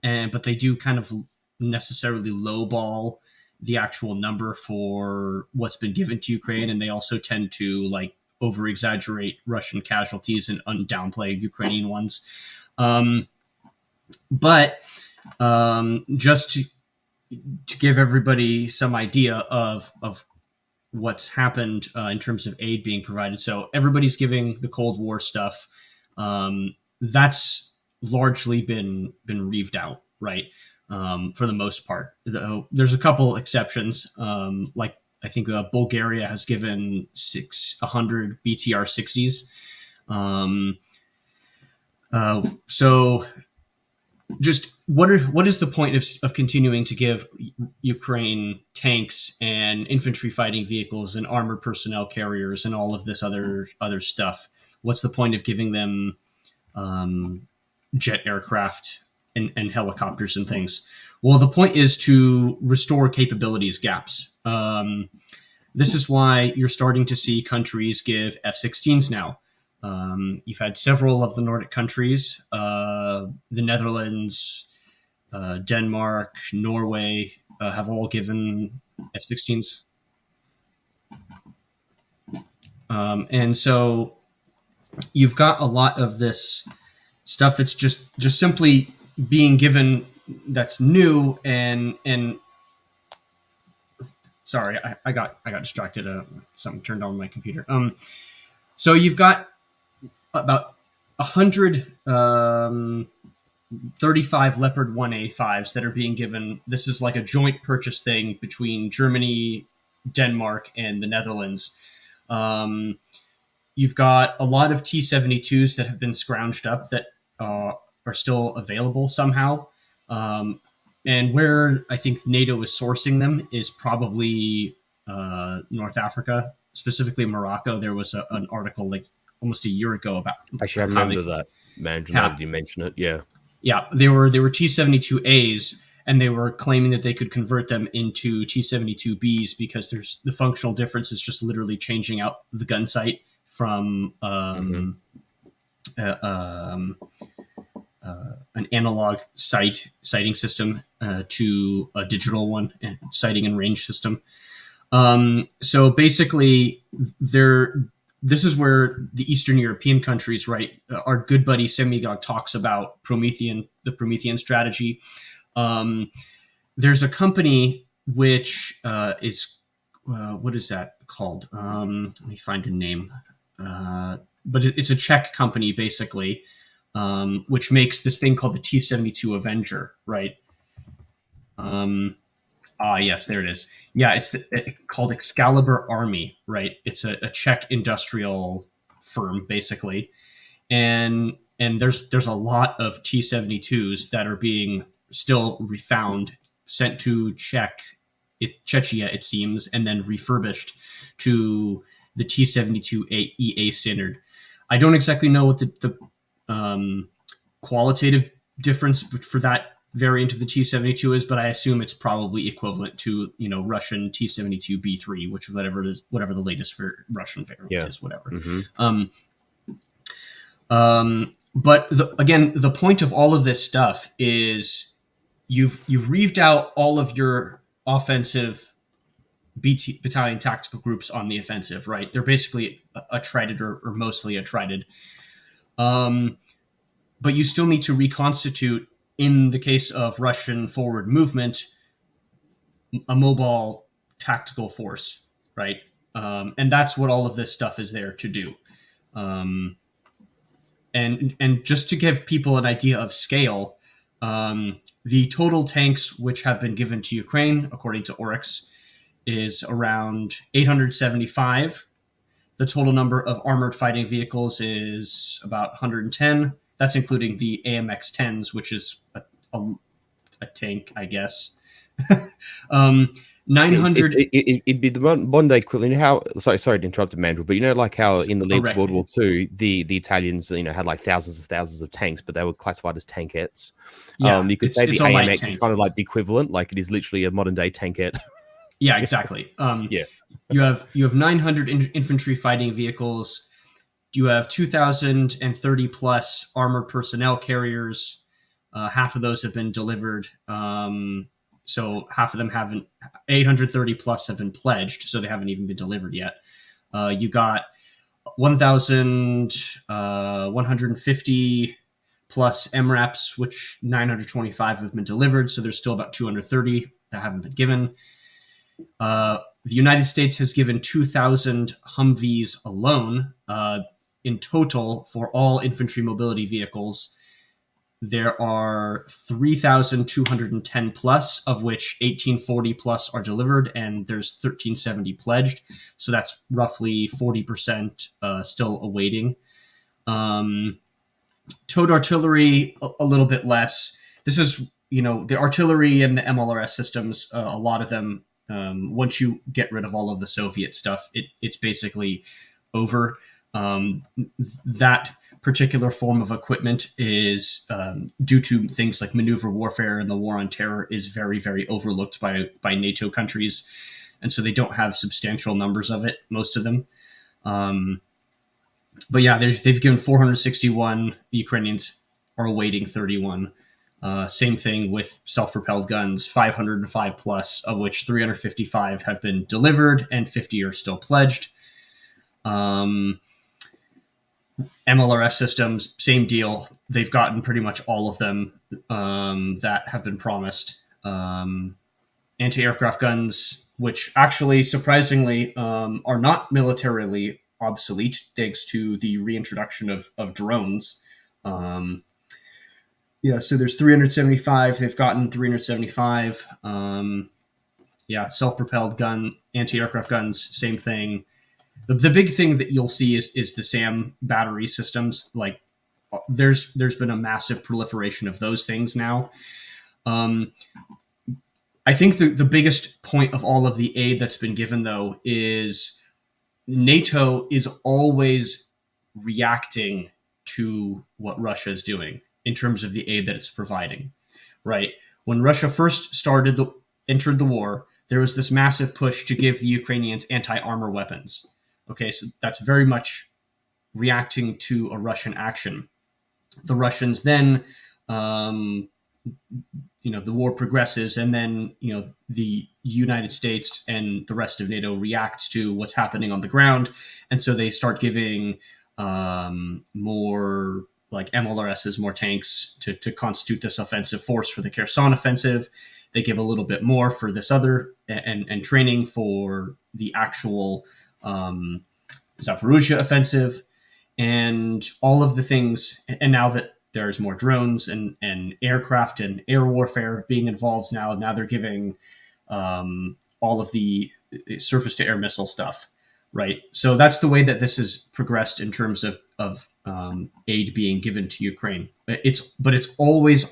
but they do kind of necessarily lowball the actual number for what's been given to Ukraine, and they also tend to over exaggerate Russian casualties and downplay Ukrainian ones. But just to give everybody some idea of what's happened in terms of aid being provided. So everybody's giving the Cold War stuff. That's largely been reaved out, right? For the most part. There's a couple exceptions, like I think Bulgaria has given 100 BTR 60s. So just what is the point of continuing to give Ukraine tanks and infantry fighting vehicles and armored personnel carriers and all of this other stuff? What's the point of giving them jet aircraft and helicopters and things? Well, the point is to restore capabilities gaps. This is why you're starting to see countries give F-16s now. You've had several of the Nordic countries, the Netherlands, Denmark, Norway, have all given F-16s. And so you've got a lot of this stuff that's just simply being given that's new and sorry, I got distracted. Something turned on my computer. So you've got about 135 Leopard 1A5s that are being given. This is like a joint purchase thing between Germany, Denmark, and the Netherlands. You've got a lot of T-72s that have been scrounged up that are still available somehow. And where I think NATO is sourcing them is probably North Africa, specifically Morocco. There was an article like almost a year ago about. Actually, I remember that, Mandril. Now that you mention it, yeah. They were T-72As, and they were claiming that they could convert them into T-72Bs because there's the functional difference is just literally changing out the gun sight from an analog sighting system to a digital one, sighting and range system. So basically, this is where the Eastern European countries, right? Our good buddy Semigog talks about the Promethean strategy. There's a company which is what is that called? Let me find the name. But it's a Czech company basically, which makes this thing called the T-72 Avenger, right? Yes, there it is. Yeah, it's called Excalibur Army, right? It's a Czech industrial firm, basically, and there's a lot of T-72s that are being still refound, sent to Czechia, it seems, and then refurbished to the T-72 EA standard. I don't exactly know what the qualitative difference for that variant of the T-72 is, but I assume it's probably equivalent to Russian T-72 B3, which whatever the latest for Russian variant is, whatever. But again, the point of all of this stuff is you've reaved out all of your offensive battalion tactical groups on the offensive, right? They're basically attrited or mostly attrited. But you still need to reconstitute, in the case of Russian forward movement, a mobile tactical force, right? And that's what all of this stuff is there to do. And just to give people an idea of scale, the total tanks which have been given to Ukraine, according to Oryx, is around 875. The total number of armored fighting vehicles is about 110. That's including the AMX-10s, which is a tank, I guess. 900. It'd be the modern day equivalent. How? Sorry to interrupt, Mandril, but like how in the late World War II, the Italians had like thousands of tanks, but they were classified as tankettes. Yeah, you could say the AMX is kind of like the equivalent, like it is literally a modern day tankette. Yeah, exactly. You have 900 infantry fighting vehicles. You have 2,030 plus armored personnel carriers. Half of those have been delivered. So half of them haven't. 830 plus have been pledged, so they haven't even been delivered yet. You got 1,150 plus MRAPs, which 925 have been delivered. So there's still about 230 that haven't been given. The United States has given 2,000 Humvees alone. in total for all infantry mobility vehicles, there are 3,210 plus, of which 1,840 plus are delivered, and there's 1,370 pledged. So that's roughly 40% still awaiting. Towed artillery, a little bit less. This is, the artillery and the MLRS systems, a lot of them, once you get rid of all of the Soviet stuff, it's basically over. That particular form of equipment is, due to things like maneuver warfare and the war on terror, is very, very overlooked by NATO countries. And so they don't have substantial numbers of it, most of them. But yeah, they've given 461. The Ukrainians are awaiting 31. Same thing with self-propelled guns, 505 plus, of which 355 have been delivered and 50 are still pledged. MLRS systems, same deal. They've gotten pretty much all of them that have been promised. Anti-aircraft guns, which actually, surprisingly, are not militarily obsolete thanks to the reintroduction of drones. So there's 375. They've gotten 375. Self-propelled gun, anti-aircraft guns, same thing. The big thing that you'll see is the SAM battery systems. Like, there's been a massive proliferation of those things now. I think the biggest point of all of the aid that's been given, though, is NATO is always reacting to what Russia is doing in terms of the aid that it's providing, right? When Russia first entered the war, there was this massive push to give the Ukrainians anti-armor weapons. Okay, so that's very much reacting to a Russian action. The Russians then, the war progresses, and then, the United States and the rest of NATO reacts to what's happening on the ground. And so they start giving more, like, MLRSs, more tanks to constitute this offensive force for the Kherson offensive. They give a little bit more for this other, and training for the actual Zaporozhye offensive, and all of the things. And now that there's more drones and aircraft and air warfare being involved now they're giving all of the surface-to-air missile stuff, right? So that's the way that this has progressed in terms of aid being given to Ukraine. It's always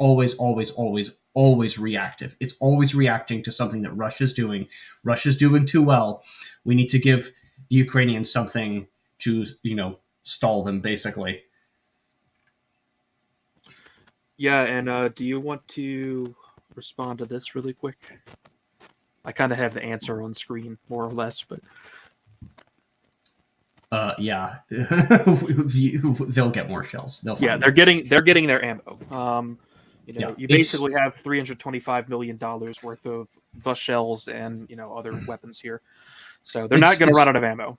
reactive. It's always reacting to something that Russia's doing. Russia's doing too well. We need to give the Ukrainians something to, stall them, basically. Yeah, and do you want to respond to this really quick? I kind of have the answer on screen, more or less, but yeah, they'll get more shells. They're getting their ammo. You basically have $325 million worth of the shells and other weapons here, so they're not going to run out of ammo.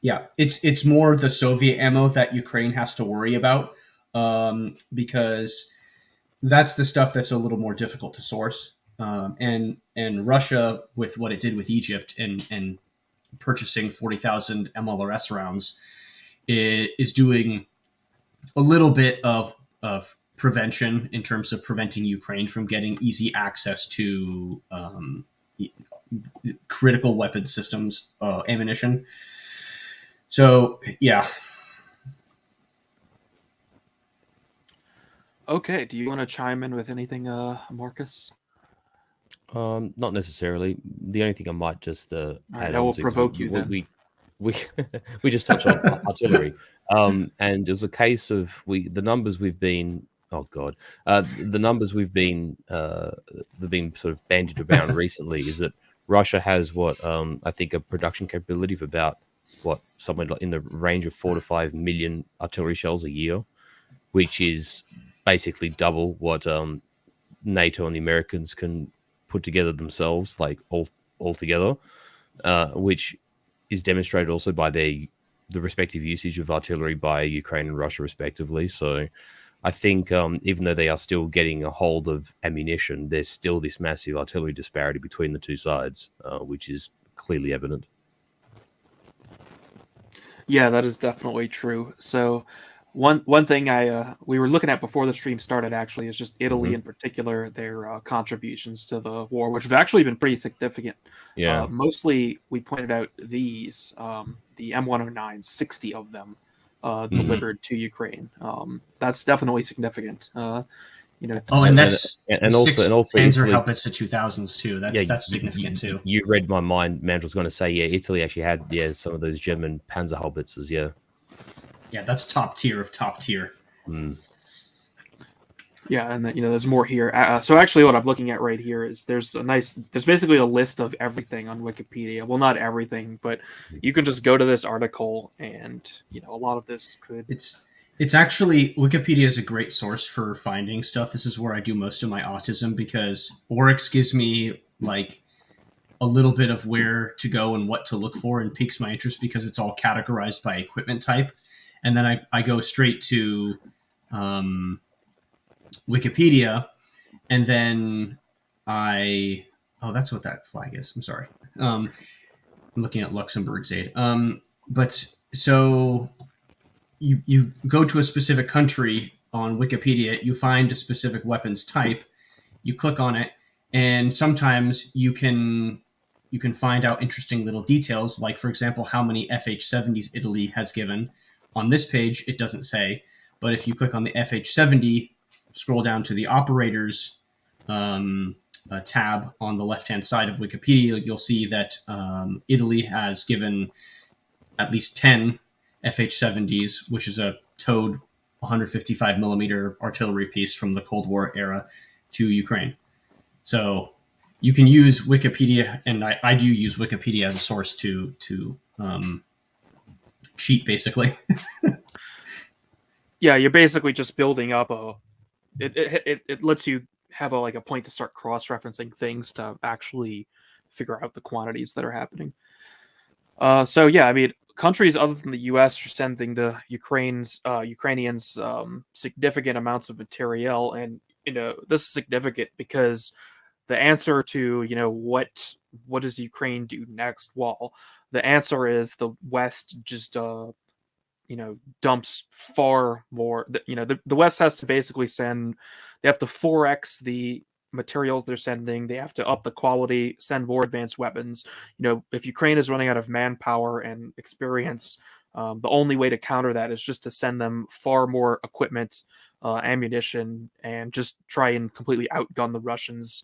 Yeah, it's more the Soviet ammo that Ukraine has to worry about, because that's the stuff that's a little more difficult to source. And Russia, with what it did with Egypt and purchasing 40,000 MLRS rounds, is doing a little bit of prevention in terms of preventing Ukraine from getting easy access to critical weapon systems, ammunition. So, yeah. Okay, do you want to chime in with anything, Marcus? Not necessarily. The only thing I might just add I will provoke you then. We just touched on artillery, and it was a case of the numbers we've been. Oh God, the numbers we've been sort of bandied around recently is that Russia has what I think a production capability of about somewhere in the range of 4 to 5 million artillery shells a year, which is basically double what NATO and the Americans can put together themselves, like all together, which is demonstrated also by the respective usage of artillery by Ukraine and Russia, respectively. So I think even though they are still getting a hold of ammunition, there's still this massive artillery disparity between the two sides, which is clearly evident. Yeah, that is definitely true. So one thing we were looking at before the stream started actually is just Italy Hmm. in particular, their contributions to the war, which have actually been pretty significant. Yeah. Mostly, we pointed out these the M109, 60 of them Hmm. delivered to Ukraine. That's definitely significant. Oh, and that's the And six also Panzer Italy. Haubitze 2000s too. Yeah, That's significant too. you read my mind. Mandrill's going to say, yeah, Italy actually had some of those German Panzer Haubitzers. Yeah. Yeah, that's top tier of top tier. Mm. Yeah, and there's more here. So actually, what I'm looking at right here is there's basically a list of everything on Wikipedia. Well, not everything, but you can just go to this article, and a lot of this could. It's actually Wikipedia is a great source for finding stuff. This is where I do most of my autism because Oryx gives me like a little bit of where to go and what to look for and piques my interest because it's all categorized by equipment type. And then I go straight to Wikipedia, and then that's what that flag is. I'm sorry. I'm looking at Luxembourg's aid. But so you go to a specific country on Wikipedia, you find a specific weapons type, you click on it, and sometimes you can find out interesting little details, like for example, how many FH-70s Italy has given. On this page, it doesn't say, but if you click on the FH-70, scroll down to the operators tab on the left-hand side of Wikipedia, you'll see that Italy has given at least 10 FH-70s, which is a towed 155 millimeter artillery piece from the Cold War era, to Ukraine. So you can use Wikipedia, and I do use Wikipedia as a source to cheat, basically. Yeah, you're basically just building up a. It lets you have a point to start cross-referencing things to actually figure out the quantities that are happening. So yeah, I mean, countries other than the U.S. are sending the Ukrainians significant amounts of materiel, and this is significant because the answer to what does Ukraine do next? Well, the answer is the West just dumps far more. The West has to basically send. They have to 4x the materials they're sending. They have to up the quality, send more advanced weapons. If Ukraine is running out of manpower and experience, the only way to counter that is just to send them far more equipment, ammunition, and just try and completely outgun the Russians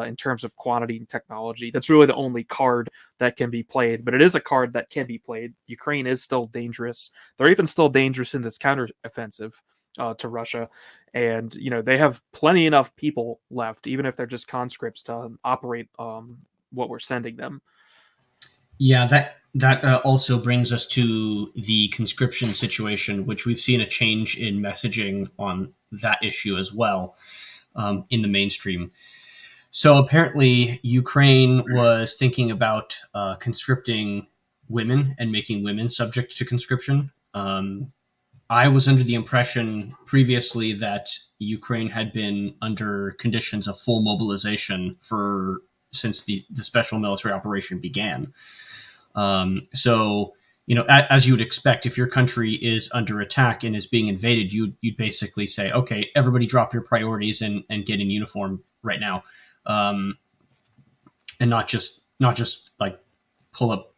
in terms of quantity and technology. That's really the only card that can be played, but it is a card that can be played. Ukraine is still dangerous. They're even still dangerous in this counteroffensive to Russia, and they have plenty enough people left, even if they're just conscripts, to operate what we're sending them. Yeah, that also brings us to the conscription situation, which we've seen a change in messaging on that issue as well in the mainstream. So apparently, Ukraine was thinking about conscripting women and making women subject to conscription. I was under the impression previously that Ukraine had been under conditions of full mobilization since the special military operation began. So, as you would expect, if your country is under attack and is being invaded, you'd basically say, okay, everybody drop your priorities and get in uniform right now. And not just like pull up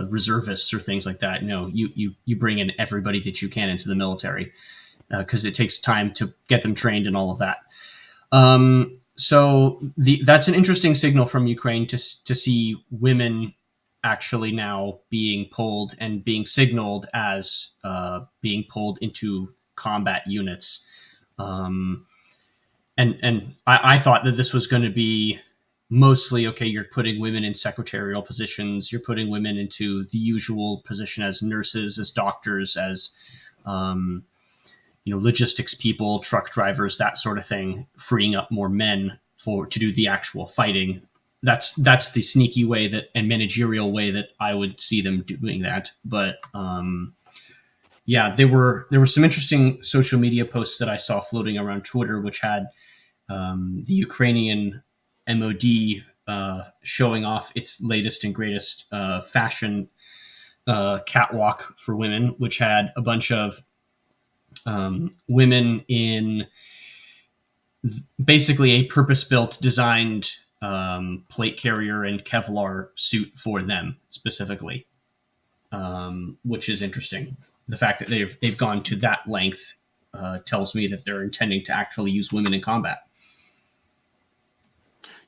reservists or things like that. No, you bring in everybody that you can into the military because it takes time to get them trained and all of that. So that's an interesting signal from Ukraine to see women actually now being pulled and being signaled as being pulled into combat units. And I thought that this was going to be mostly, okay, you're putting women in secretarial positions, you're putting women into the usual position as nurses, as doctors, as logistics people, truck drivers, that sort of thing, freeing up more men to do the actual fighting. That's the sneaky way and managerial way that I would see them doing that. But yeah, there were some interesting social media posts that I saw floating around Twitter, which had the Ukrainian MOD showing off its latest and greatest fashion catwalk for women, which had a bunch of women in basically a purpose-built, designed plate carrier and Kevlar suit for them specifically, which is interesting. The fact that they've gone to that length tells me that they're intending to actually use women in combat.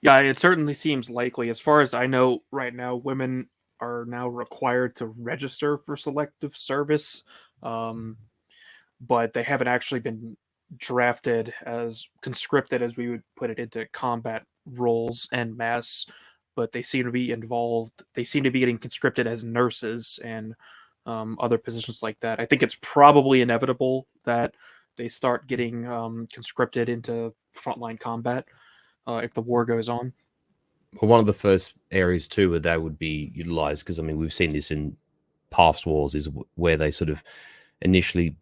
Yeah, it certainly seems likely. As far as I know, right now, women are now required to register for selective service, but they haven't actually been drafted as conscripted, as we would put it, into combat roles en masse. But they seem to be involved. They seem to be getting conscripted as nurses and other positions like that. I think it's probably inevitable that they start getting conscripted into frontline combat if the war goes on. Well, one of the first areas too where they would be utilized, because I mean we've seen this in past wars, is where they sort of initially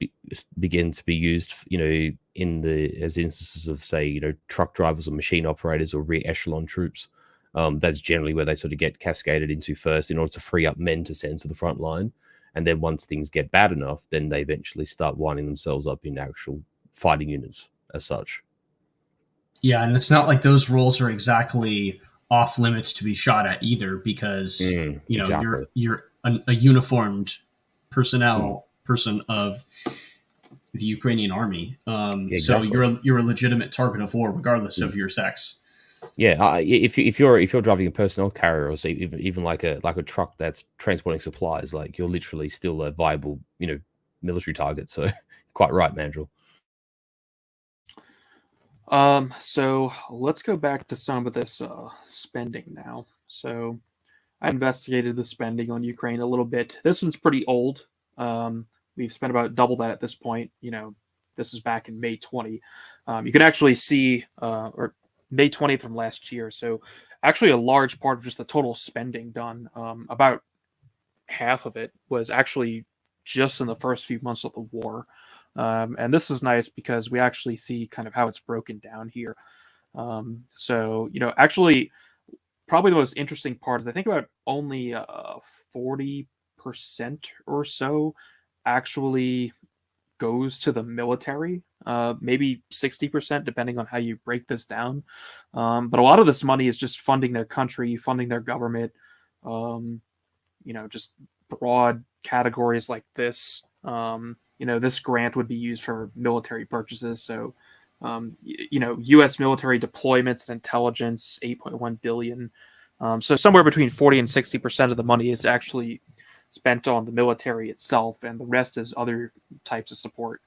begin to be used, in the as instances of, say, truck drivers or machine operators or rear echelon troops. That's generally where they sort of get cascaded into first in order to free up men to send to the front line. And then once things get bad enough, then they eventually start winding themselves up in actual fighting units as such. Yeah, and it's not like those roles are exactly off limits to be shot at either, because exactly. you're a uniformed personnel person of the Ukrainian army. Exactly. So you're a legitimate target of war regardless of your sex. Yeah, if you're driving a personnel carrier, or say even like a truck that's transporting supplies, like you're literally still a viable military target. So quite right, Mandril. So let's go back to some of this spending now. So I investigated the spending on Ukraine a little bit. This one's pretty old. We've spent about double that at this point. This is back in May 20. You can actually see, or May 20th from last year. So actually a large part of just the total spending done, about half of it was actually just in the first few months of the war. And this is nice because we actually see kind of how it's broken down here. So, actually, probably the most interesting part is I think about only 40% or so actually goes to the military, maybe 60%, depending on how you break this down. But a lot of this money is just funding their country, funding their government, just broad categories like this. This grant would be used for military purchases. So, U.S. military deployments and intelligence, 8.1 billion. So somewhere between 40 and 60% of the money is actually spent on the military itself, and the rest is other types of support.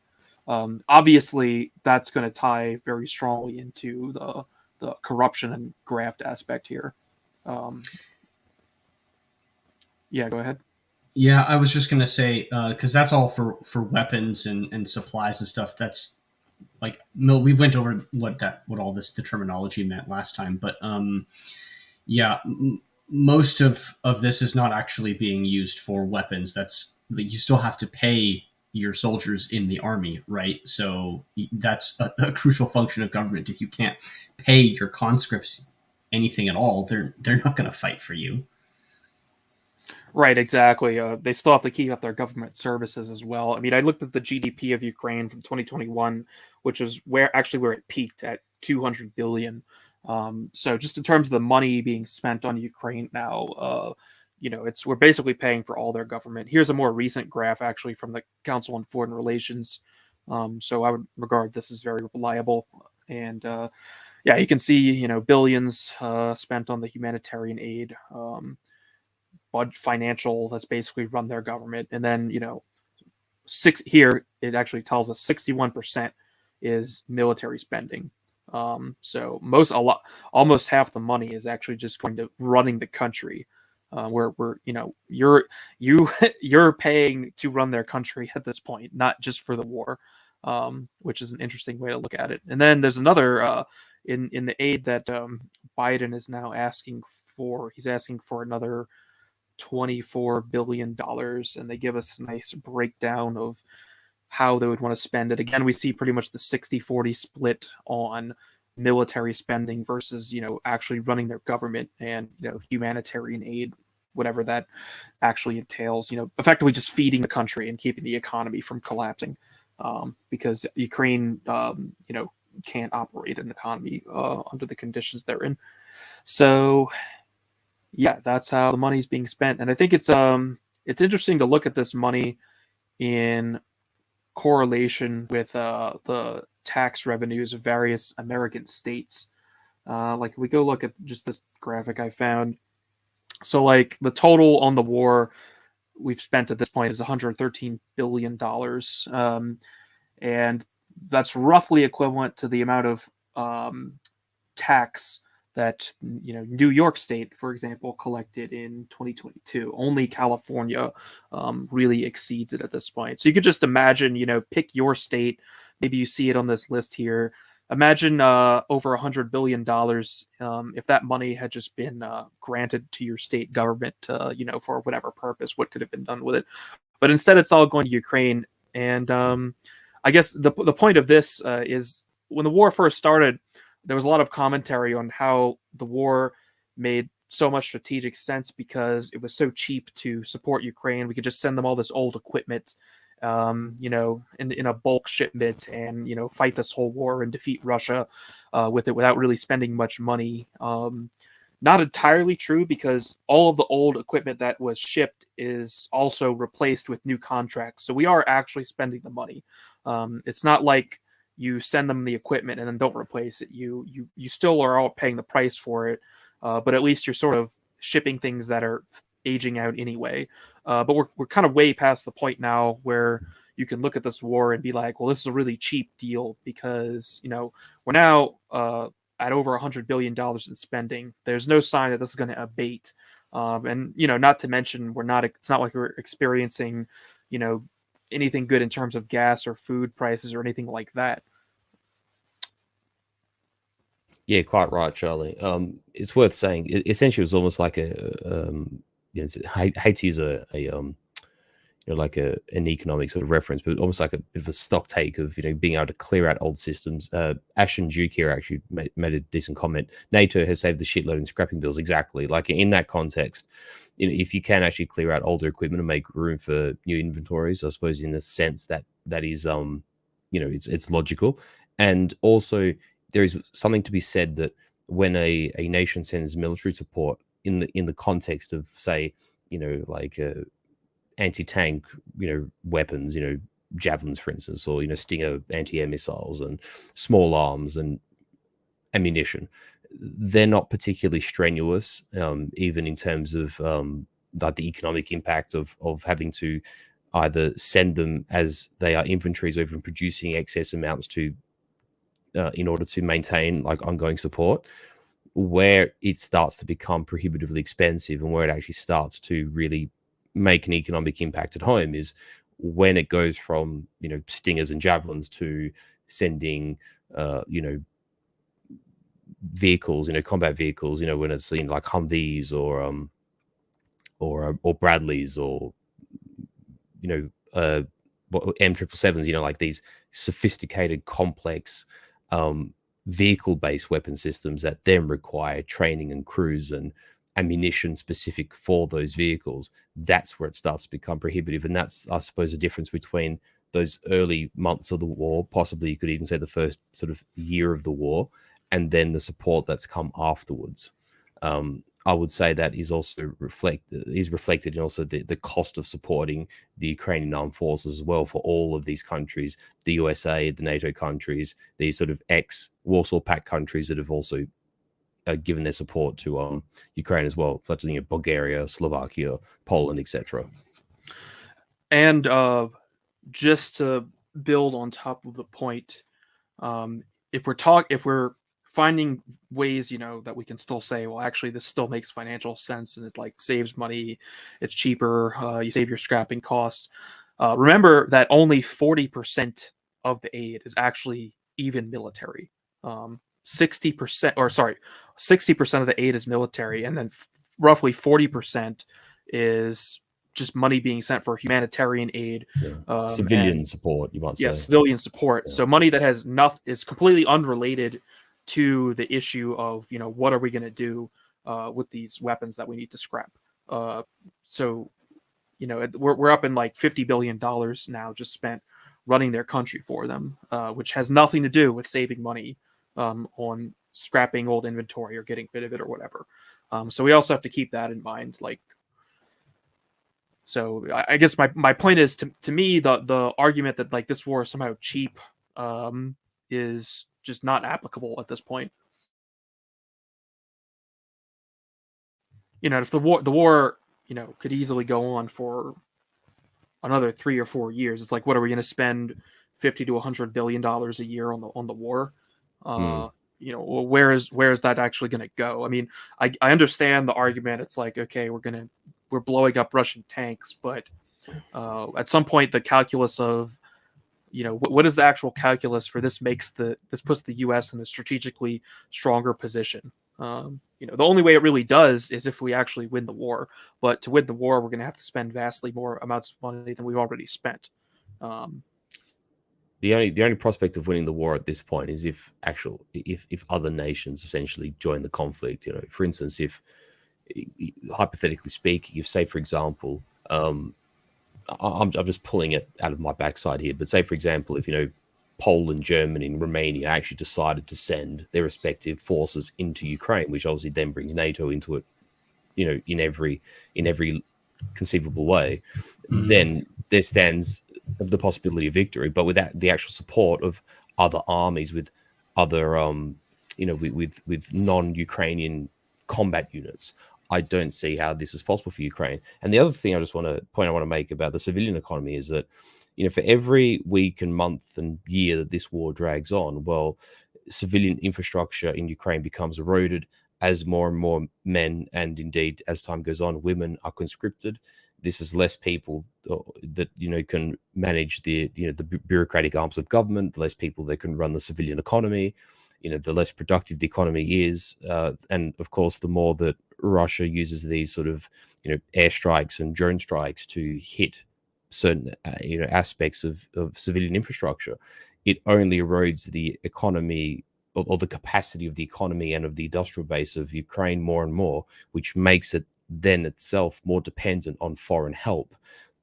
Obviously, that's going to tie very strongly into the corruption and graft aspect here. Yeah, go ahead. Yeah, I was just gonna say, because that's all for weapons and supplies and stuff. That's like we went over what all the terminology meant last time, but yeah, most of this is not actually being used for weapons. You still have to pay your soldiers in the army, right? So that's a crucial function of government. If you can't pay your conscripts anything at all, they're not going to fight for you. Right, exactly. They still have to keep up their government services as well. I mean, I looked at the GDP of Ukraine from 2021, which is where it peaked at 200 billion. So just in terms of the money being spent on Ukraine now, we're basically paying for all their government. Here's a more recent graph actually from the Council on Foreign Relations. So I would regard this as very reliable. And you can see, billions spent on the humanitarian aid, financial, that's basically run their government. And then, here it actually tells us 61% is military spending. So almost half the money is actually just going to running the country, where you're paying to run their country at this point, not just for the war, which is an interesting way to look at it. And then there's another in the aid that Biden is now asking for. He's asking for another $24 billion, and they give us a nice breakdown of how they would want to spend it. Again, we see pretty much the 60-40 split on military spending versus, actually running their government and, humanitarian aid whatever that actually entails. Effectively just feeding the country and keeping the economy from collapsing, because Ukraine, can't operate an economy under the conditions they're in. So, yeah, that's how the money's being spent, and I think it's interesting to look at this money in correlation with the tax revenues of various American states. Like if we go look at just this graphic I found, so like the total on the war we've spent at this point is $113 billion, and that's roughly equivalent to the amount of tax that New York State, for example, collected in 2022. Only California really exceeds it at this point. So you could just imagine, pick your state. Maybe you see it on this list here. Imagine over $100 billion if that money had just been granted to your state government, for whatever purpose, what could have been done with it. But instead, it's all going to Ukraine. And I guess the point of this is when the war first started, there was a lot of commentary on how the war made so much strategic sense because it was so cheap to support Ukraine. We could just send them all this old equipment, in a bulk shipment and, fight this whole war and defeat Russia with it without really spending much money. Not entirely true, because all of the old equipment that was shipped is also replaced with new contracts. So we are actually spending the money. It's not like you send them the equipment and then don't replace it. You still are all paying the price for it, but at least you're sort of shipping things that are aging out anyway. But we're kind of way past the point now where you can look at this war and be like, well, this is a really cheap deal because, we're now at over $100 billion in spending. There's no sign that this is going to abate. And, not to mention, it's not like we're experiencing, anything good in terms of gas or food prices or anything like that. Yeah, quite right, Charlie. It's worth saying. Essentially, it was almost like I hate to use an economic sort of reference, but almost like a bit of a stock take of being able to clear out old systems. Ashton Duke here actually made a decent comment. NATO has saved the shitload in scrapping bills. Exactly, like in that context. If you can actually clear out older equipment and make room for new inventories, I suppose in the sense that is, it's logical. And also there is something to be said that when a nation sends military support in the context of, say, anti-tank, weapons, javelins, for instance, or, Stinger anti-air missiles and small arms and ammunition, they're not particularly strenuous, even in terms of like the economic impact of having to either send them as they are inventories or even producing excess amounts to in order to maintain like ongoing support. Where it starts to become prohibitively expensive and where it actually starts to really make an economic impact at home is when it goes from Stingers and javelins to sending vehicles, combat vehicles, when it's like Humvees or Bradleys or M777s, like these sophisticated, complex vehicle-based weapon systems that then require training and crews and ammunition specific for those vehicles. That's where it starts to become prohibitive, and that's, I suppose, the difference between those early months of the war, possibly you could even say the first sort of year of the war, and then the support that's come afterwards. I would say that is also reflected in also the cost of supporting the Ukrainian armed forces as well for all of these countries, the USA, the NATO countries, these sort of ex-Warsaw Pact countries that have also given their support to Ukraine as well, such as Bulgaria, Slovakia, Poland, etc. And just to build on top of the point, if we're finding ways, that we can still say, well, actually, this still makes financial sense and it like saves money, it's cheaper, you save your scrapping costs. Remember that only 40% of the aid is actually even military. 60% of the aid is military, and then roughly 40% is just money being sent for humanitarian aid, civilian support, you might say. Yes, civilian support. Yeah. So money that has is completely unrelated to the issue of what are we going to do with these weapons that we need to scrap. So, we're up in like $50 billion now just spent running their country for them, which has nothing to do with saving money on scrapping old inventory or getting rid of it or whatever. So we also have to keep that in mind. So I guess my point is, to me, the argument that like this war is somehow cheap is just not applicable at this point. If the war could easily go on for another 3 or 4 years, it's like, what are we going to spend $50 to $100 billion a year on the war? Where is that actually going to go? I mean, I understand the argument. It's like, okay, we're blowing up Russian tanks, but at some point the calculus of what is the actual calculus for this puts the U.S. in a strategically stronger position. The only way it really does is if we actually win the war. But to win the war, we're going to have to spend vastly more amounts of money than we've already spent. The only prospect of winning the war at this point is if other nations essentially join the conflict. For instance, if hypothetically speaking, if say for example, I'm just pulling it out of my backside here, but say for example, if Poland, Germany, and Romania actually decided to send their respective forces into Ukraine, which obviously then brings NATO into it, in every conceivable way, then there stands the possibility of victory. But without the actual support of other armies, with other, with non-Ukrainian combat units, I don't see how this is possible for Ukraine. And the other thing I want to make about the civilian economy is that, for every week and month and year that this war drags on, well, civilian infrastructure in Ukraine becomes eroded as more and more men, and indeed as time goes on, women are conscripted. This is less people that can manage the bureaucratic arms of government, less people that can run the civilian economy. The less productive the economy is, and of course, the more that Russia uses these sort of airstrikes and drone strikes to hit certain aspects of civilian infrastructure, it only erodes the economy or the capacity of the economy and of the industrial base of Ukraine more and more, which makes it then itself more dependent on foreign help.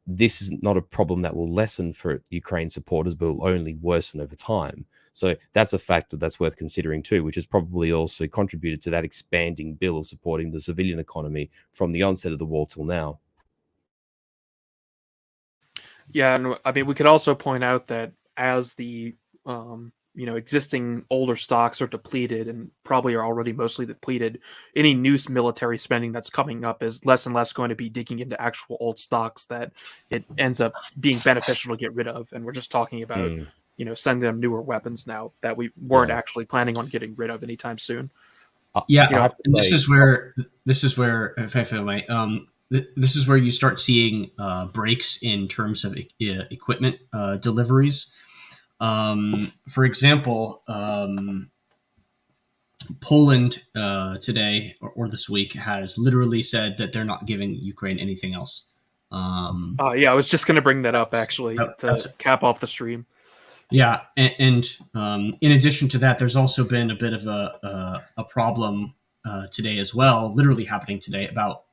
This is not a problem that will lessen for Ukraine supporters, but will only worsen over time. So that's a factor that's worth considering too, which has probably also contributed to that expanding bill of supporting the civilian economy from the onset of the war till now. Yeah, and I mean, we could also point out that as the existing older stocks are depleted and probably are already mostly depleted, any new military spending that's coming up is less and less going to be digging into actual old stocks that it ends up being beneficial to get rid of. And we're just talking about sending them newer weapons now that we weren't actually planning on getting rid of anytime soon. And this is where, if I may, this is where you start seeing breaks in terms of equipment deliveries. For example, Poland today or this week has literally said that they're not giving Ukraine anything else. I was just going to bring that up actually to cap off the stream. Yeah, and in addition to that, there's also been a bit of a problem today as well, literally happening today, about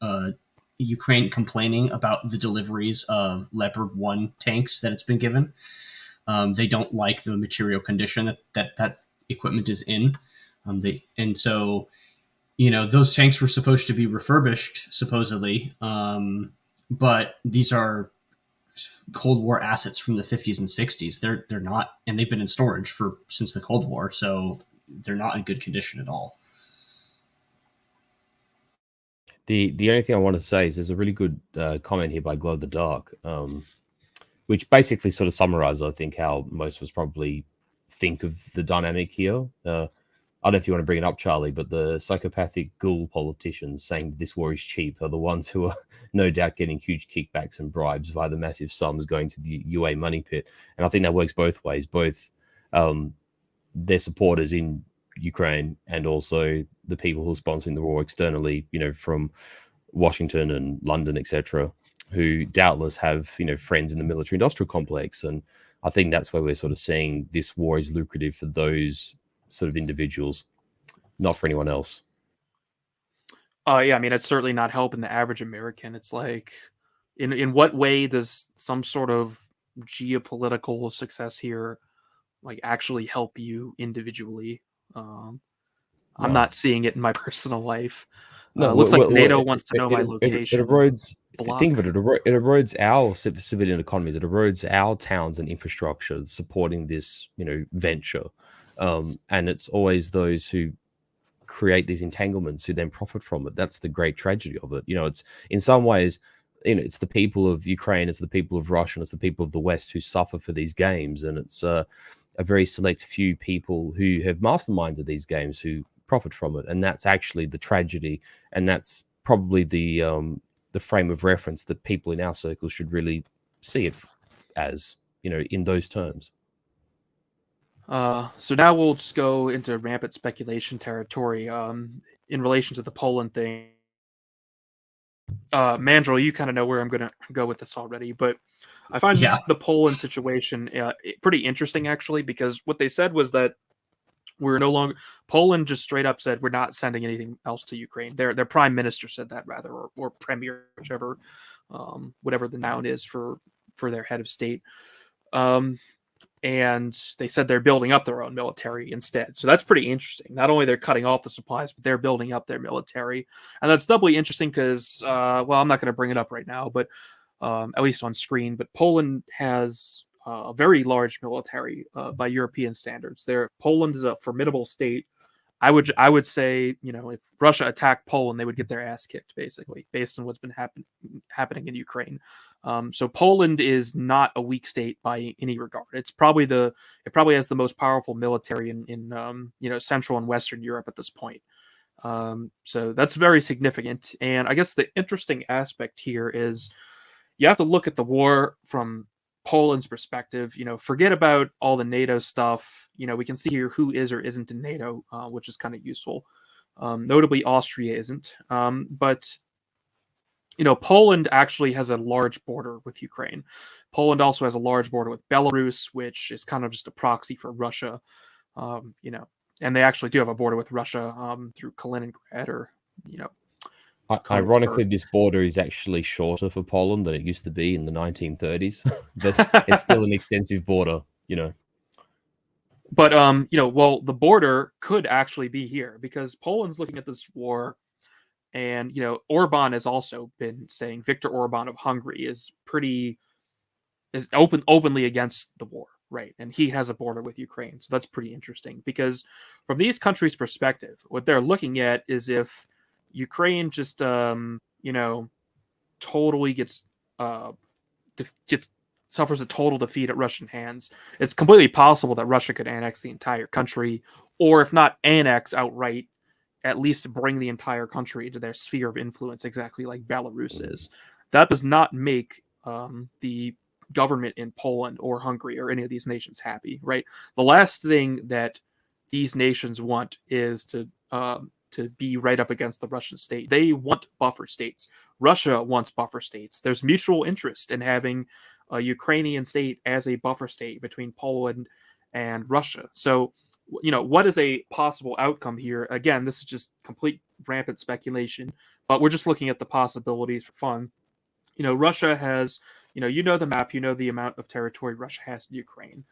Ukraine complaining about the deliveries of Leopard 1 tanks that it's been given. They don't like the material condition that equipment is in. So those tanks were supposed to be refurbished, supposedly, but these are Cold War assets from the 50s and 60s. They're not, and they've been in storage since the Cold War, so they're not in good condition at all. The only thing I want to say is there's a really good comment here by Glow the Dark, which basically sort of summarizes, I think, how most of us probably think of the dynamic here. I don't know if you want to bring it up, Charlie, but the psychopathic ghoul politicians saying this war is cheap are the ones who are no doubt getting huge kickbacks and bribes via the massive sums going to the UA money pit. And I think that works both ways, both their supporters in Ukraine and also the people who are sponsoring the war externally, from Washington and London, etc., who doubtless have, friends in the military industrial complex. And I think that's where we're sort of seeing this war is lucrative for those sort of individuals, not for anyone else. Yeah, I mean, it's certainly not helping the average American. It's like, in what way does some sort of geopolitical success here like actually help you individually? Um, I'm No. not seeing it in my personal life. No, Looks like well, NATO wants to know my it location. erodes. Think Block. of it. It erodes our civilian economies. It erodes our towns and infrastructure supporting this, venture. And it's always those who create these entanglements who then profit from it. That's the great tragedy of it. It's in some ways, it's the people of Ukraine, it's the people of Russia, and it's the people of the West who suffer for these games, and it's a very select few people who have masterminded these games who profit from it, and that's actually the tragedy, and that's probably the frame of reference that people in our circles should really see it as, in those terms. So now we'll just go into rampant speculation territory. In relation to the Poland thing, Mandril, you kind of know where I'm going to go with this already, but I find Yeah. the Poland situation pretty interesting actually, because what they said was that we're no longer Poland just straight up said we're not sending anything else to Ukraine. Their prime minister said that rather, or premier, whichever, whatever the noun is for their head of state. And they said they're building up their own military instead. So that's pretty interesting. Not only they're cutting off the supplies, but they're building up their military, and that's doubly interesting because, well, I'm not going to bring it up right now, but at least on screen. But Poland has a very large military by European standards. Poland is a formidable state. I would say, if Russia attacked Poland, they would get their ass kicked, basically, based on what's been happening in Ukraine. So Poland is not a weak state by any regard. It probably has the most powerful military in Central and Western Europe at this point. So that's very significant. And I guess the interesting aspect here is you have to look at the war from Poland's perspective. Forget about all the NATO stuff. We can see here who is or isn't in NATO, which is kind of useful. Notably, Austria isn't. But Poland actually has a large border with Ukraine. Poland also has a large border with Belarus, which is kind of just a proxy for Russia. And they actually do have a border with Russia through Kaliningrad or Ironically, Königsberg. this border is actually shorter for Poland than it used to be in the 1930s, but it's still an extensive border. But well, the border could actually be here because Poland's looking at this war, and Orban has also been saying Viktor Orban of Hungary is openly against the war, right? And he has a border with Ukraine, so that's pretty interesting because from these countries' perspective, what they're looking at is if Ukraine just totally gets suffers a total defeat at Russian hands, it's completely possible that Russia could annex the entire country, or if not annex outright, at least bring the entire country into their sphere of influence, exactly like Belarus is. That does not make the government in Poland or Hungary or any of these nations happy, right? The last thing that these nations want is to be right up against the Russian state. They want buffer states. Russia wants buffer states. There's mutual interest in having a Ukrainian state as a buffer state between Poland and Russia. So, what is a possible outcome here? Again, this is just complete rampant speculation, but we're just looking at the possibilities for fun. Russia has, the map, the amount of territory Russia has in Ukraine.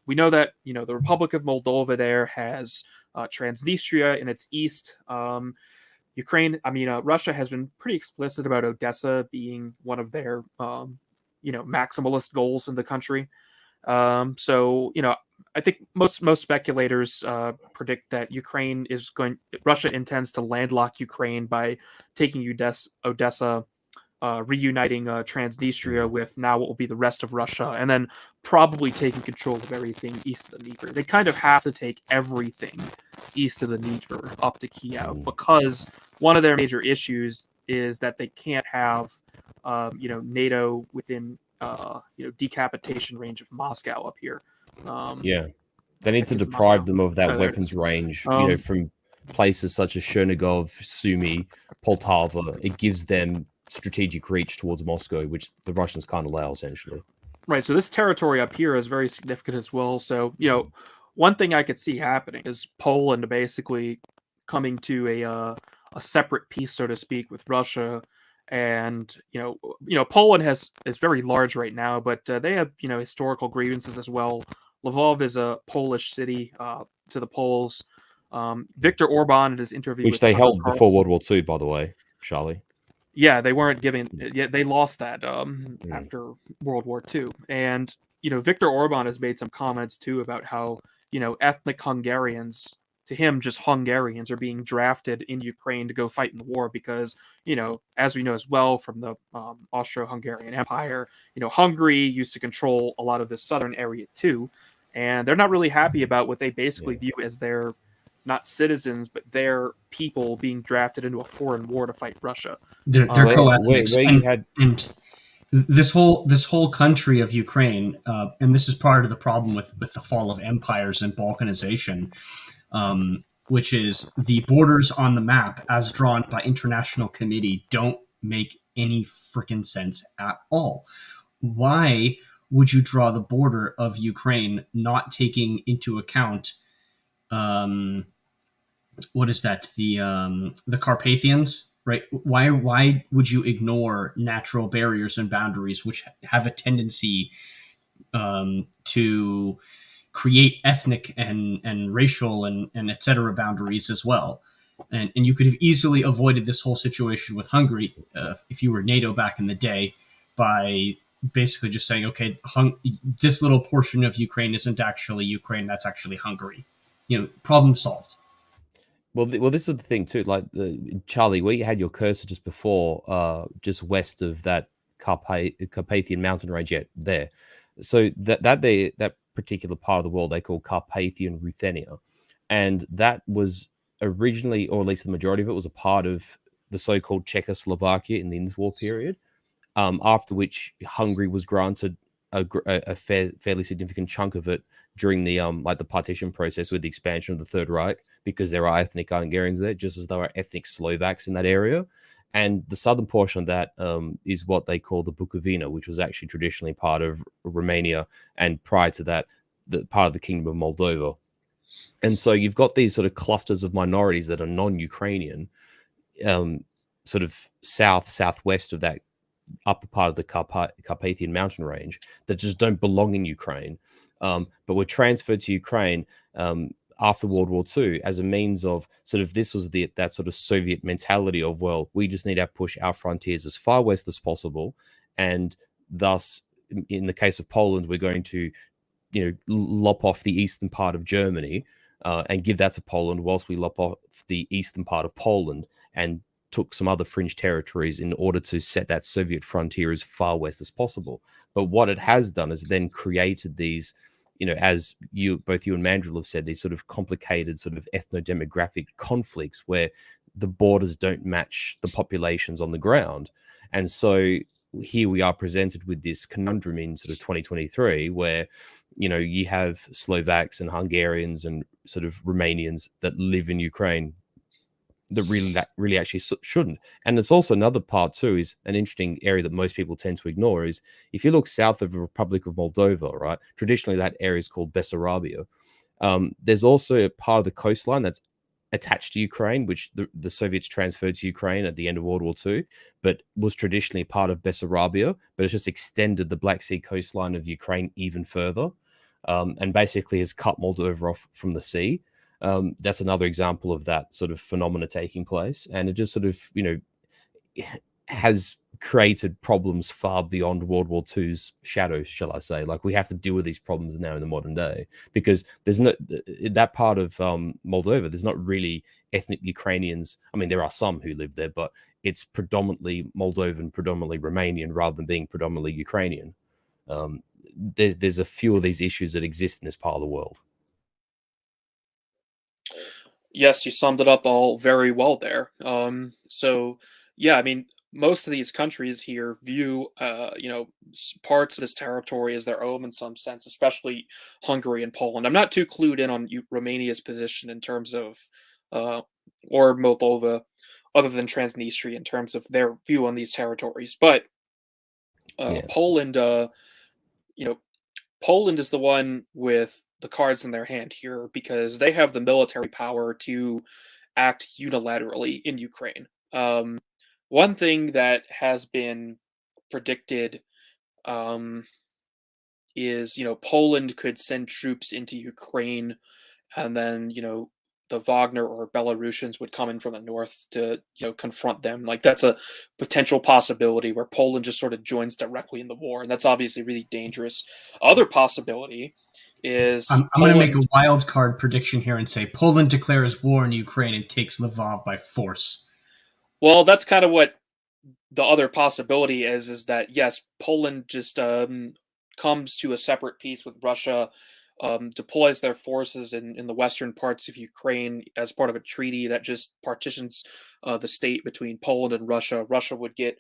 We know that, the Republic of Moldova there has Transnistria in its east. Russia has been pretty explicit about Odessa being one of their, maximalist goals in the country. I think most speculators predict that Russia intends to landlock Ukraine by taking Odessa, reuniting Transnistria with now what will be the rest of Russia, and then probably taking control of everything east of the Dnieper. They kind of have to take everything east of the Dnieper up to Kiev because one of their major issues is that they can't have, NATO within, decapitation range of Moscow up here. Yeah, they need to deprive them of that weapons range, from places such as Chernigov, Sumy, Poltava. It gives them strategic reach towards Moscow, which the Russians can't allow, essentially. Right, so this territory up here is very significant as well. So, one thing I could see happening is Poland basically coming to a separate piece, so to speak, with Russia. And Poland is very large right now, but they have historical grievances as well. Lvov is a Polish city to the Poles. Victor Orban in his interview Which with they Tucker held before Carlson, World War II, by the way, Charlie. yeah, they weren't giving. Yeah, they lost that Mm. after World War II, and Victor Orban has made some comments too about how ethnic Hungarians, to him, just Hungarians, are being drafted in Ukraine to go fight in the war because as we know as well from the Austro-Hungarian Empire, Hungary used to control a lot of the southern area too, and they're not really happy about what they basically view as their not citizens, but their people being drafted into a foreign war to fight Russia. They're co-ethnics, where you had and this whole country of Ukraine, and this is part of the problem with the fall of empires and balkanization, which is the borders on the map as drawn by international committee don't make any freaking sense at all. Why would you draw the border of Ukraine not taking into account what is that, the Carpathians, right? Why would you ignore natural barriers and boundaries which have a tendency to create ethnic and racial and et cetera boundaries as well? And you could have easily avoided this whole situation with Hungary if you were NATO back in the day by basically just saying, okay, this little portion of Ukraine isn't actually Ukraine, that's actually Hungary. Problem solved. Well, this is the thing too. Like Charlie, where you had your cursor just before, just west of that Carpathian mountain range, yet there. So that particular part of the world they call Carpathian Ruthenia, and that was originally, or at least the majority of it, was a part of the so-called Czechoslovakia in the interwar period. After which Hungary was granted a fairly significant chunk of it during the the partition process with the expansion of the Third Reich, because there are ethnic Hungarians there, just as there are ethnic Slovaks in that area. And the southern portion of that is what they call the Bukovina, which was actually traditionally part of Romania, and prior to that, part of the Kingdom of Moldova. And so you've got these sort of clusters of minorities that are non-Ukrainian, sort of southwest of that upper part of the Carpathian mountain range, that just don't belong in Ukraine, but were transferred to Ukraine after World War II as a means of sort of, this was that sort of Soviet mentality of, well, we just need to push our frontiers as far west as possible, and thus, in the case of Poland, we're going to lop off the eastern part of Germany and give that to Poland, whilst we lop off the eastern part of Poland and took some other fringe territories in order to set that Soviet frontier as far west as possible. But what it has done is then created these, as both you and Mandril have said, these sort of complicated sort of ethno-demographic conflicts where the borders don't match the populations on the ground. And so here we are presented with this conundrum in sort of 2023 where, you have Slovaks and Hungarians and sort of Romanians that live in Ukraine that really actually shouldn't. And it's also another part too, is an interesting area that most people tend to ignore, is if you look south of the Republic of Moldova, right, traditionally that area is called Bessarabia. There's also a part of the coastline that's attached to Ukraine, which the Soviets transferred to Ukraine at the end of World War II, but was traditionally part of Bessarabia, but it's just extended the Black Sea coastline of Ukraine even further, and basically has cut Moldova off from the sea. That's another example of that sort of phenomena taking place. And it just sort of, has created problems far beyond World War II's shadows, shall I say. Like, we have to deal with these problems now in the modern day, because there's no, that part of Moldova, there's not really ethnic Ukrainians. I mean, there are some who live there, but it's predominantly Moldovan, predominantly Romanian, rather than being predominantly Ukrainian. There's a few of these issues that exist in this part of the world. Yes, you summed it up all very well there. So yeah, I mean, most of these countries here view, parts of this territory as their own in some sense, especially Hungary and Poland. I'm not too clued in on Romania's position in terms of, or Moldova, other than Transnistria, in terms of their view on these territories. But Poland, Poland is the one with the cards in their hand here, because they have the military power to act unilaterally in Ukraine. One thing that has been predicted um, is, Poland could send troops into Ukraine, and then, the Wagner or Belarusians would come in from the north to, confront them. Like, that's a potential possibility where Poland just sort of joins directly in the war, and that's obviously really dangerous. Other possibility is I'm going to make a wild card prediction here and say Poland declares war in Ukraine and takes Lvov by force. Well, that's kind of what the other possibility is that, yes, Poland just comes to a separate peace with Russia, deploys their forces in the western parts of Ukraine as part of a treaty that just partitions the state between Poland and Russia. Russia would get,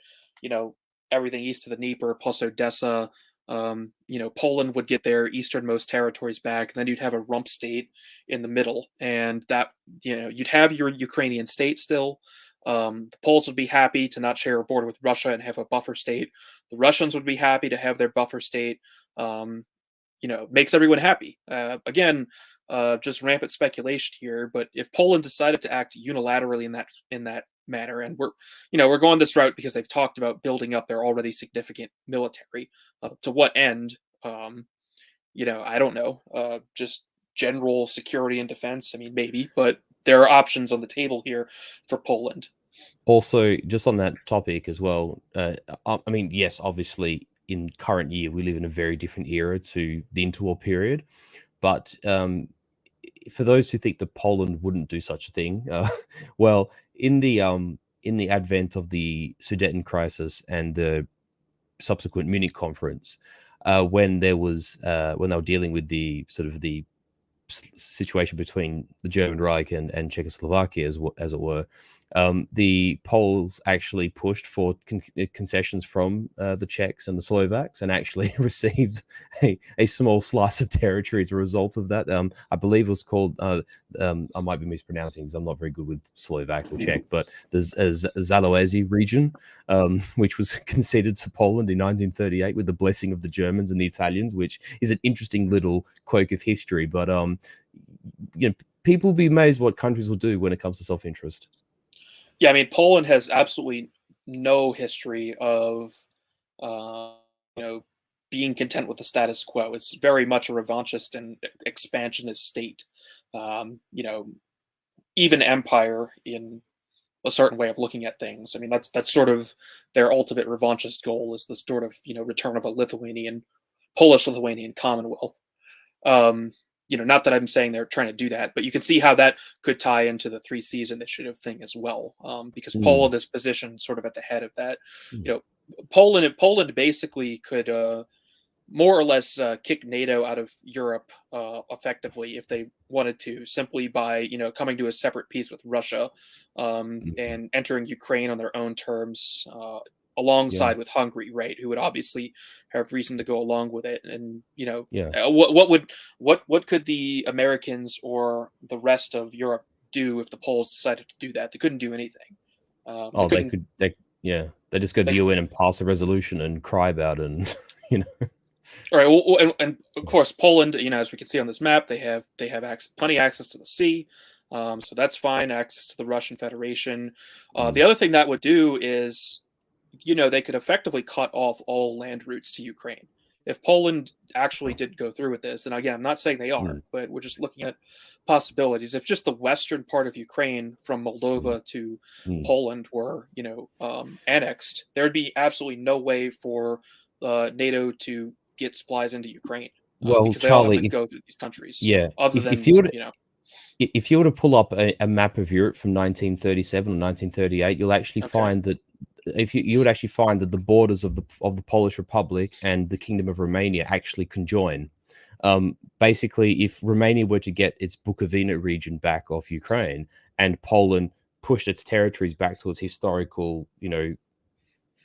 everything east of the Dnieper plus Odessa. Poland would get their easternmost territories back. And then you'd have a rump state in the middle, and that, you'd have your Ukrainian state still. The Poles would be happy to not share a border with Russia and have a buffer state. The Russians would be happy to have their buffer state. Makes everyone happy. Again, just rampant speculation here, but if Poland decided to act unilaterally in that manner, and we're going this route because they've talked about building up their already significant military. To what end? I don't know. Just general security and defense. I mean, maybe, but there are options on the table here for Poland. Also, just on that topic as well, I mean, yes, obviously, in current year, we live in a very different era to the interwar period. But for those who think that Poland wouldn't do such a thing, well, in the advent of the Sudeten crisis and the subsequent Munich conference, when they were dealing with the sort of the situation between the German Reich and Czechoslovakia, as it were, the Poles actually pushed for concessions from the Czechs and the Slovaks, and actually received a small slice of territory as a result of that. I believe it was called, I might be mispronouncing because I'm not very good with Slovak or Czech, but there's a Zalesy region, which was conceded to Poland in 1938 with the blessing of the Germans and the Italians, which is an interesting little quirk of history. But people will be amazed what countries will do when it comes to self-interest. Yeah, I mean, Poland has absolutely no history of, being content with the status quo. It's very much a revanchist and expansionist state. Even empire in a certain way of looking at things. I mean, that's sort of their ultimate revanchist goal, is the sort of, return of a Polish-Lithuanian Commonwealth. Not that I'm saying they're trying to do that, but you can see how that could tie into the 3 Seas initiative thing as well, because Poland is positioned sort of at the head of that. Poland basically could more or less kick NATO out of Europe effectively if they wanted to, simply by coming to a separate peace with Russia and entering Ukraine on their own terms. Alongside with Hungary, right, who would obviously have reason to go along with it, and what could the Americans or the rest of Europe do if the Poles decided to do that? They couldn't do anything. They could. They just go to the UN and pass a resolution and cry about it, and All right, well, and of course Poland, as we can see on this map, they have plenty of access to the sea. So that's fine, access to the Russian Federation. The other thing that would do is, they could effectively cut off all land routes to Ukraine. If Poland actually did go through with this, and again, I'm not saying they are, but we're just looking at possibilities. If just the western part of Ukraine from Moldova to Poland were, annexed, there'd be absolutely no way for NATO to get supplies into Ukraine. Well, because Charlie, they all have to go through these countries. Yeah, if you were to pull up a map of Europe from 1937 or 1938, you'll actually find that you would actually find that the borders of the Polish Republic and the Kingdom of Romania actually conjoin. Basically, if Romania were to get its Bukovina region back off Ukraine, and Poland pushed its territories back to its historical,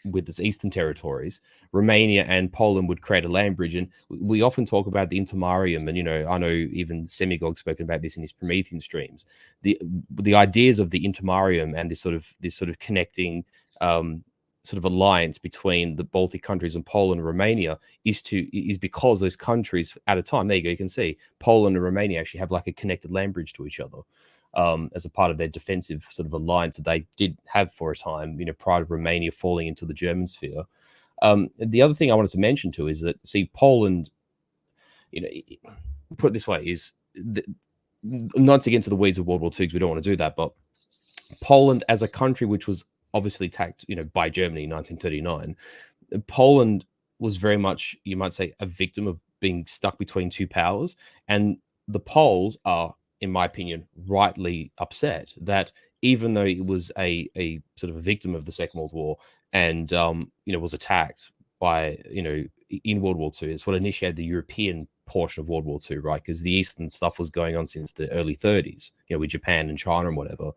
with its eastern territories, Romania and Poland would create a land bridge. And we often talk about the intermarium, and I know even Semigog's spoken about this in his Promethean streams. The ideas of the intermarium and this sort of connecting sort of alliance between the Baltic countries and Poland and Romania is because those countries at a time, there you go, you can see Poland and Romania actually have like a connected land bridge to each other. as a part of their defensive sort of alliance that they did have for a time, prior to Romania falling into the German sphere. The other thing I wanted to mention too is that, see, Poland, put it this way, is not to get into the weeds of World War II, because we don't want to do that, but Poland as a country which was obviously attacked, by Germany in 1939, Poland was very much, you might say, a victim of being stuck between two powers, and the Poles are, in my opinion, rightly upset that even though it was a sort of a victim of the Second World War and was attacked by in World War II, it's what initiated the European portion of World War II, right? Because the Eastern stuff was going on since the early 30s, with Japan and China and whatever.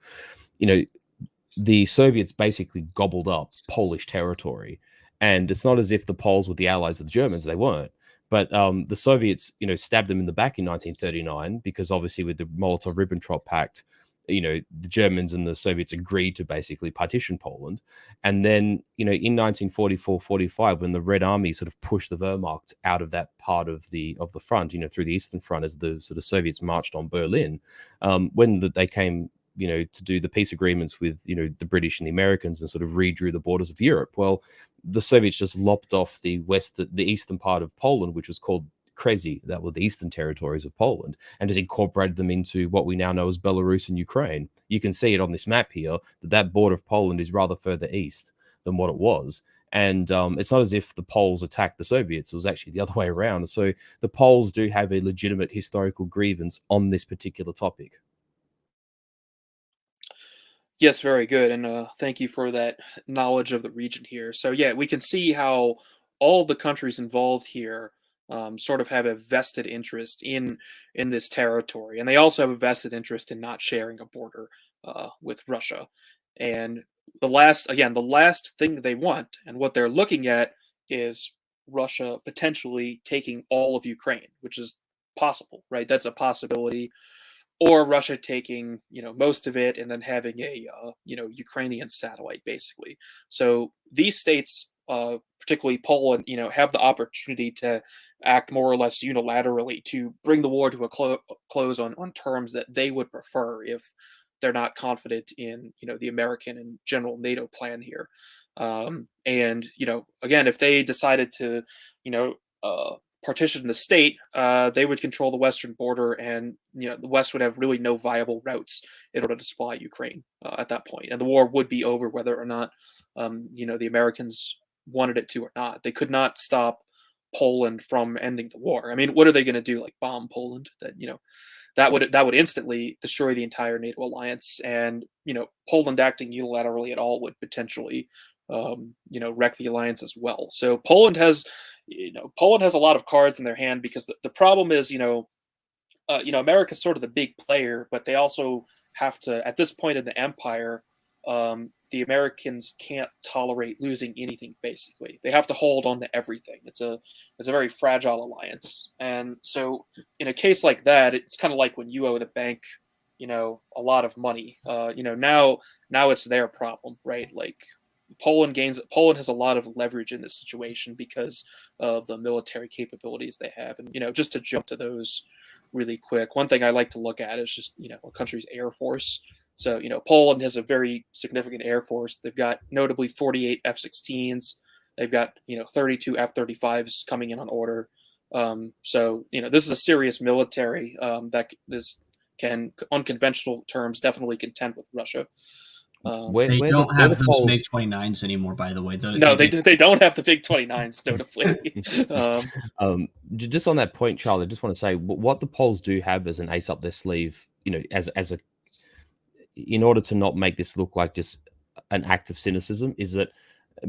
The Soviets basically gobbled up Polish territory, and it's not as if the Poles were the allies of the Germans; they weren't. But the Soviets, stabbed them in the back in 1939 because obviously with the Molotov-Ribbentrop Pact, the Germans and the Soviets agreed to basically partition Poland. And then, in 1944-45, when the Red Army sort of pushed the Wehrmacht out of that part of the front, through the Eastern Front as the sort of Soviets marched on Berlin, when they came, to do the peace agreements with, the British and the Americans and sort of redrew the borders of Europe. Well, the Soviets just lopped off the eastern part of Poland, which was called Kresy, that were the eastern territories of Poland, and just incorporated them into what we now know as Belarus and Ukraine. You can see it on this map here that border of Poland is rather further east than what it was. And it's not as if the Poles attacked the Soviets. It was actually the other way around. So the Poles do have a legitimate historical grievance on this particular topic. Yes, very good, and thank you for that knowledge of the region here. So yeah, we can see how all the countries involved here sort of have a vested interest in this territory, and they also have a vested interest in not sharing a border with Russia. And the last thing they want, and what they're looking at, is Russia potentially taking all of Ukraine, which is possible, right? That's a possibility. Or Russia taking, most of it and then having a, Ukrainian satellite, basically. So these states, particularly Poland, have the opportunity to act more or less unilaterally to bring the war to a close on terms that they would prefer if they're not confident in, the American and general NATO plan here. And, again, if they decided to, partition the state, they would control the western border, and the West would have really no viable routes in order to supply Ukraine at that point, and the war would be over whether or not the Americans wanted it to or not. They could not stop Poland from ending the war. I mean, what are they going to do? Like bomb Poland? That would instantly destroy the entire NATO alliance, and Poland acting unilaterally at all would potentially wreck the alliance as well. So Poland has a lot of cards in their hand, because the problem is, America's sort of the big player, but they also have to, at this point in the empire, the Americans can't tolerate losing anything. Basically, they have to hold on to everything. It's a very fragile alliance, and so in a case like that, it's kind of like when you owe the bank, a lot of money. Now it's their problem, right? Like Poland has a lot of leverage in this situation because of the military capabilities they have. And, just to jump to those really quick, one thing I like to look at is just, a country's air force. So, Poland has a very significant air force. They've got notably 48 F-16s. They've got, 32 F-35s coming in on order. So, this is a serious military that can, on conventional terms, definitely contend with Russia. They don't have those MiG 29s anymore, by the way. They don't have the big 29s, notably. Just on that point, Charlie, I just want to say what the Poles do have as an ace up their sleeve, in order to not make this look like just an act of cynicism, is that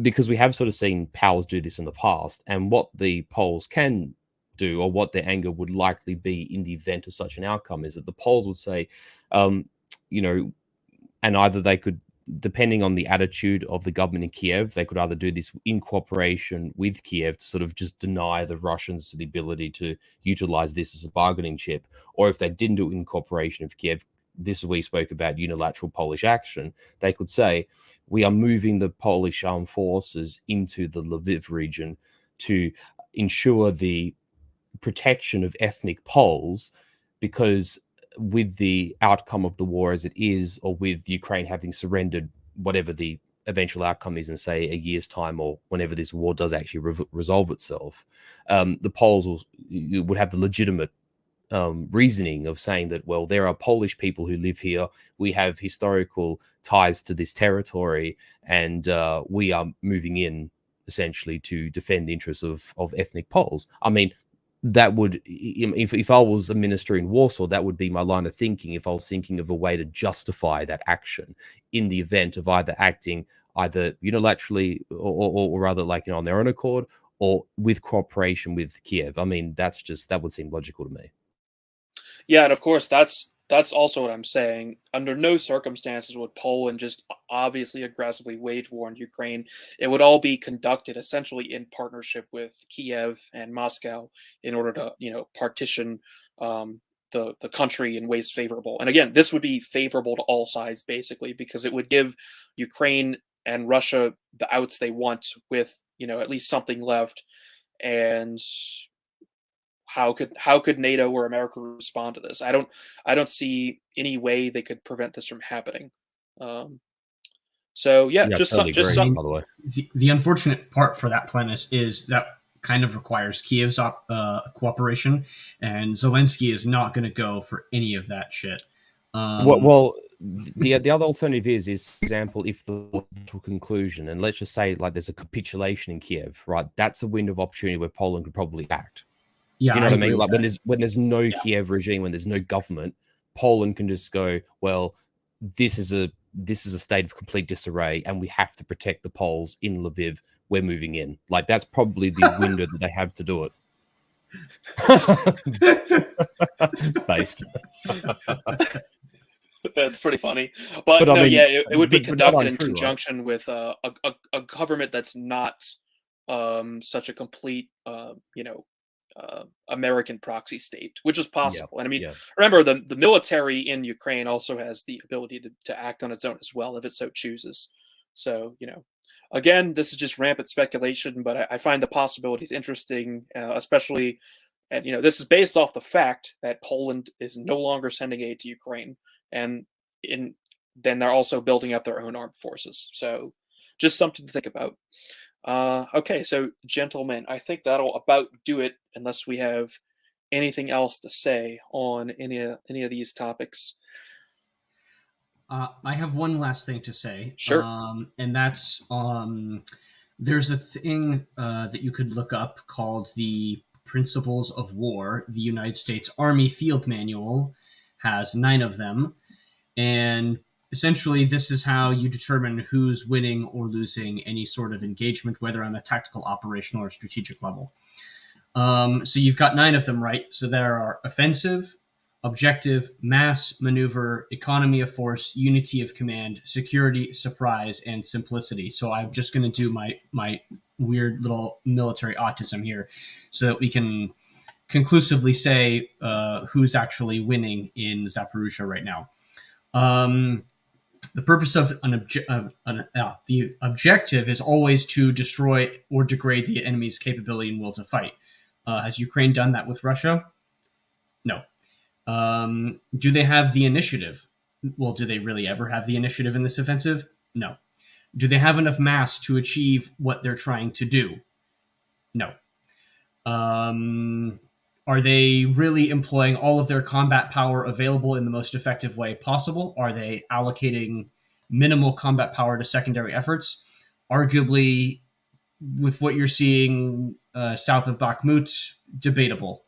because we have sort of seen powers do this in the past, and what the Poles can do, or what their anger would likely be in the event of such an outcome, is that the Poles would say, and either they could, depending on the attitude of the government in Kiev, they could either do this in cooperation with Kiev to sort of just deny the Russians the ability to utilize this as a bargaining chip, or if they didn't do it in cooperation with Kiev, this we spoke about unilateral Polish action, they could say, we are moving the Polish armed forces into the Lviv region to ensure the protection of ethnic Poles, because with the outcome of the war as it is, or with Ukraine having surrendered, whatever the eventual outcome is in, say, a year's time, or whenever this war does actually resolve itself, the Poles would have the legitimate reasoning of saying that, well, there are Polish people who live here. We have historical ties to this territory, and we are moving in essentially to defend the interests of ethnic Poles. I mean, that would, if I was a minister in Warsaw, that would be my line of thinking if I was thinking of a way to justify that action in the event of either acting either unilaterally or rather like, on their own accord, or with cooperation with Kiev. I mean, that would seem logical to me. Yeah, and of course that's also what I'm saying. Under no circumstances would Poland just obviously aggressively wage war in Ukraine. It would all be conducted essentially in partnership with Kiev and Moscow in order to, partition the country in ways favorable. And again, this would be favorable to all sides basically, because it would give Ukraine and Russia the outs they want with, at least something left. And how could NATO or America respond to this? I don't see any way they could prevent this from happening. So yeah, Yeah, just totally just agree, some. by the way. The unfortunate part for that plan is that kind of requires Kiev's cooperation, and Zelensky is not going to go for any of that shit. Well, the other alternative is, for example, if the war to a conclusion, and let's just say like there's a capitulation in Kiev, right? That's a window of opportunity where Poland could probably act. Yeah, Do you know what I mean? agree Like with when there's no Kiev regime, when there's no government, Poland can just go, well, this is a state of complete disarray, and we have to protect the Poles in Lviv. We're moving in. Like that's probably the window that they have to do it. Based. That's pretty funny, but I no, mean, yeah, it would be but conducted in untrue, right? conjunction with a government that's not such a complete American proxy state, which is possible. And I mean, Yeah. remember the military in Ukraine also has the ability to act on its own as well if it so chooses. So again, this is just rampant speculation, but I find the possibilities interesting, especially, and this is based off the fact that Poland is no longer sending aid to Ukraine, and then they're also building up their own armed forces. So just something to think about. Okay, so gentlemen, I think that'll about do it, unless we have anything else to say on any of these topics. I have one last thing to say. Sure. And that's there's a thing that you could look up called the Principles of War. The United States Army Field Manual has 9 of them, and essentially, this is how you determine who's winning or losing any sort of engagement, whether on a tactical, operational, or strategic level. So you've got 9 of them, right? So there are offensive, objective, mass, maneuver, economy of force, unity of command, security, surprise, and simplicity. So I'm just going to do my weird little military autism here so that we can conclusively say who's actually winning in Zaporizhzhia right now. The purpose of the objective is always to destroy or degrade the enemy's capability and will to fight. Has Ukraine done that with Russia? No. Do they have the initiative? Well, do they really ever have the initiative in this offensive? No. Do they have enough mass to achieve what they're trying to do? No. Are they really employing all of their combat power available in the most effective way possible? Are they allocating minimal combat power to secondary efforts? Arguably, with what you're seeing south of Bakhmut, debatable.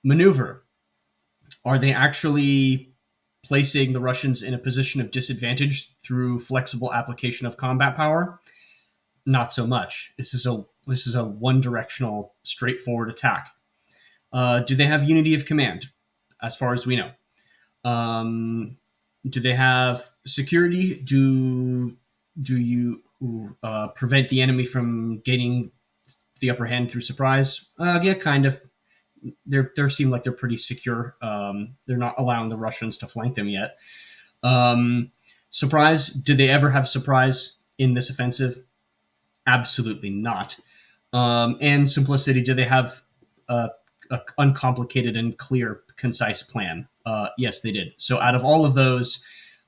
Maneuver. Are they actually placing the Russians in a position of disadvantage through flexible application of combat power? Not so much. This is a one-directional, straightforward attack. Do they have unity of command? As far as we know. Do they have security? Do you prevent the enemy from gaining the upper hand through surprise? Yeah, kind of. They seem like they're pretty secure. They're not allowing the Russians to flank them yet. Surprise? Did they ever have surprise in this offensive? Absolutely not. And simplicity, do they have uncomplicated and clear, concise plan. Yes, they did. So out of all of those,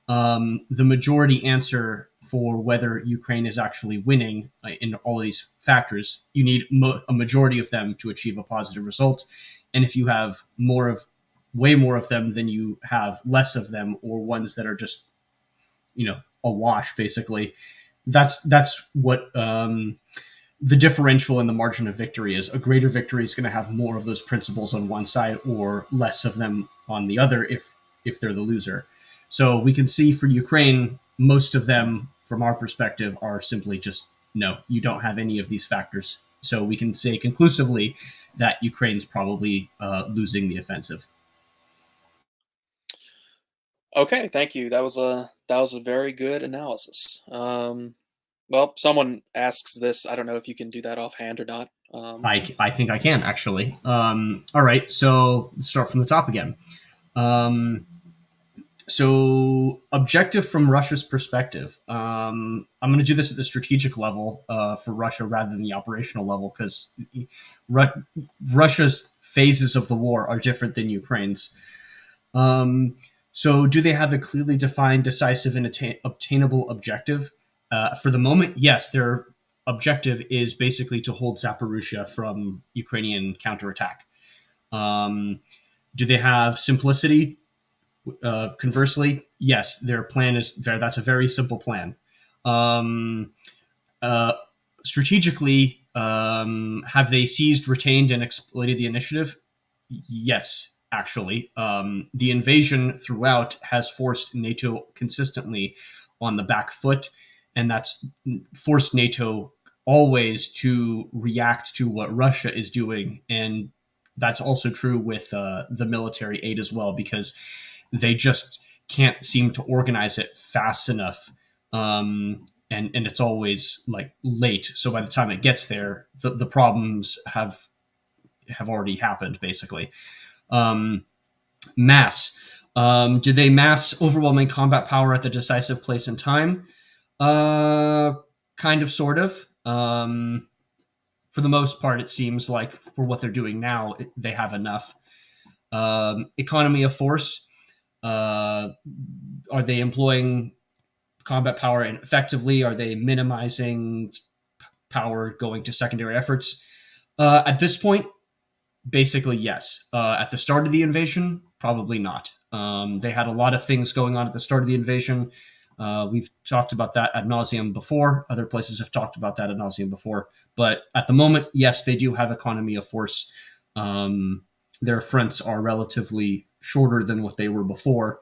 the majority answer for whether Ukraine is actually winning in all of these factors, you need a majority of them to achieve a positive result. And if you have way more of them than you have less of them, or ones that are just, a wash, basically, that's what the differential in the margin of victory is. A greater victory is going to have more of those principles on one side or less of them on the other if they're the loser. So we can see for Ukraine, most of them, from our perspective, are simply just, no, you don't have any of these factors. So we can say conclusively that Ukraine's probably losing the offensive. Okay, thank you. That was a very good analysis. Well, someone asks this. I don't know if you can do that offhand or not. I think I can, actually. All right, so let's start from the top again. So objective from Russia's perspective. I'm going to do this at the strategic level for Russia rather than the operational level, because Russia's phases of the war are different than Ukraine's. So do they have a clearly defined, decisive, and obtainable objective? For the moment, yes, their objective is basically to hold Zaporizhzhia from Ukrainian counterattack. Do they have simplicity? Conversely, yes, their plan is there. That's a very simple plan. Strategically, have they seized, retained, and exploited the initiative? Yes, actually. The invasion throughout has forced NATO consistently on the back foot, and that's forced NATO always to react to what Russia is doing. And that's also true with the military aid as well, because they just can't seem to organize it fast enough. And it's always like late. So by the time it gets there, the problems have already happened, basically. Mass. Do they mass overwhelming combat power at the decisive place and time? Kind of, sort of. For the most part, it seems like for what they're doing now, they have enough. Economy of force. Are they employing combat power effectively? Are they minimizing power going to secondary efforts? At this point, basically, yes. At the start of the invasion, probably not. They had a lot of things going on at the start of the invasion. We've talked about that ad nauseum before. Other places have talked about that ad nauseum before. But at the moment, yes, they do have economy of force. Their fronts are relatively shorter than what they were before.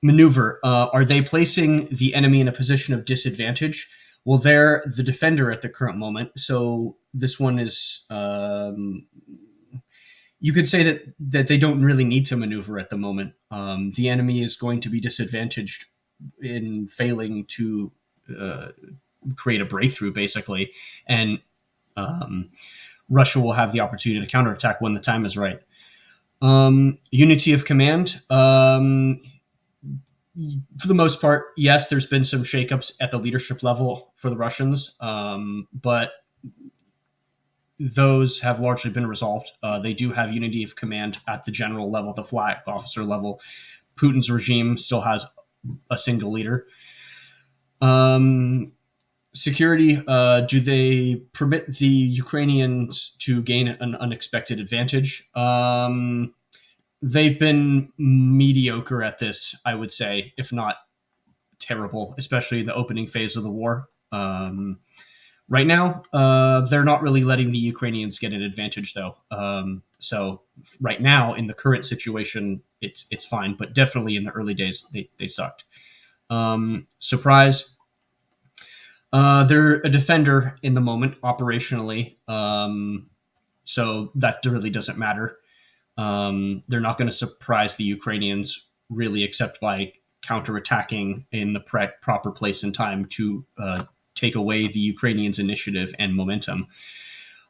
Maneuver. Are they placing the enemy in a position of disadvantage? Well, they're the defender at the current moment. So this one is... you could say that they don't really need to maneuver at the moment. The enemy is going to be disadvantaged in failing to create a breakthrough, basically. And Russia will have the opportunity to counterattack when the time is right. Unity of command. For the most part, yes, there's been some shakeups at the leadership level for the Russians, but those have largely been resolved. They do have unity of command at the general level, the flag officer level. Putin's regime still has a single leader. Security, do they permit the Ukrainians to gain an unexpected advantage? They've been mediocre at this, I would say, if not terrible, especially in the opening phase of the war. Right now, they're not really letting the Ukrainians get an advantage, though. So right now, in the current situation, it's fine. But definitely in the early days, they sucked. Surprise. They're a defender in the moment, operationally. So that really doesn't matter. They're not going to surprise the Ukrainians, really, except by counterattacking in the proper place and time to take away the Ukrainians' initiative and momentum.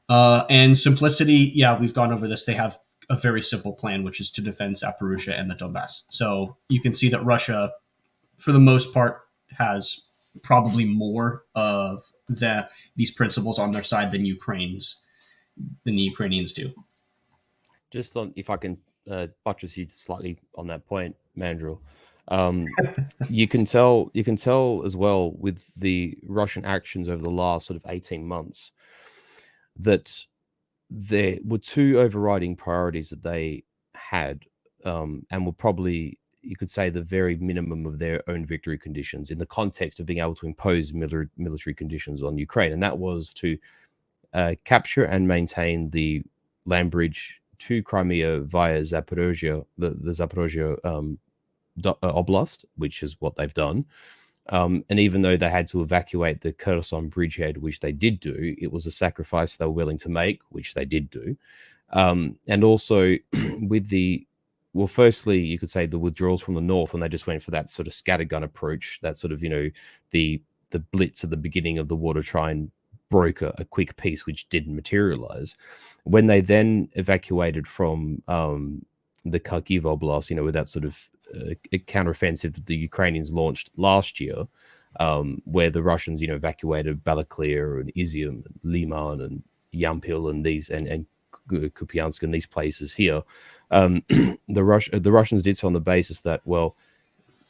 And simplicity, yeah, we've gone over this. They have a very simple plan, which is to defend Zaporizhzhia and the Donbass. So you can see that Russia, for the most part, has probably more of these principles on their side than Ukraine's. the Ukrainians do. Just on, if I can buttress you slightly on that point, Mandril, you can tell as well with the Russian actions over the last sort of 18 months that there were two overriding priorities that they had, and were probably, you could say, the very minimum of their own victory conditions in the context of being able to impose military conditions on Ukraine, and that was to capture and maintain the land bridge to Crimea via Zaporozhye, the Zaporozhye Oblast, which is what they've done. And even though they had to evacuate the Kherson bridgehead, which they did do, it was a sacrifice they were willing to make, which they did do. And also with the, well, firstly, you could say the withdrawals from the north, and they just went for that sort of scattergun approach, that sort of, the blitz at the beginning of the war to try and broke a quick peace, which didn't materialize. When they then evacuated from the Kharkiv Oblast, with that sort of counteroffensive that the Ukrainians launched last year, where the Russians, evacuated Balaklia and Izium, and Liman and Yampil and these and Kupiansk and these places here, the Russians did so on the basis that, well,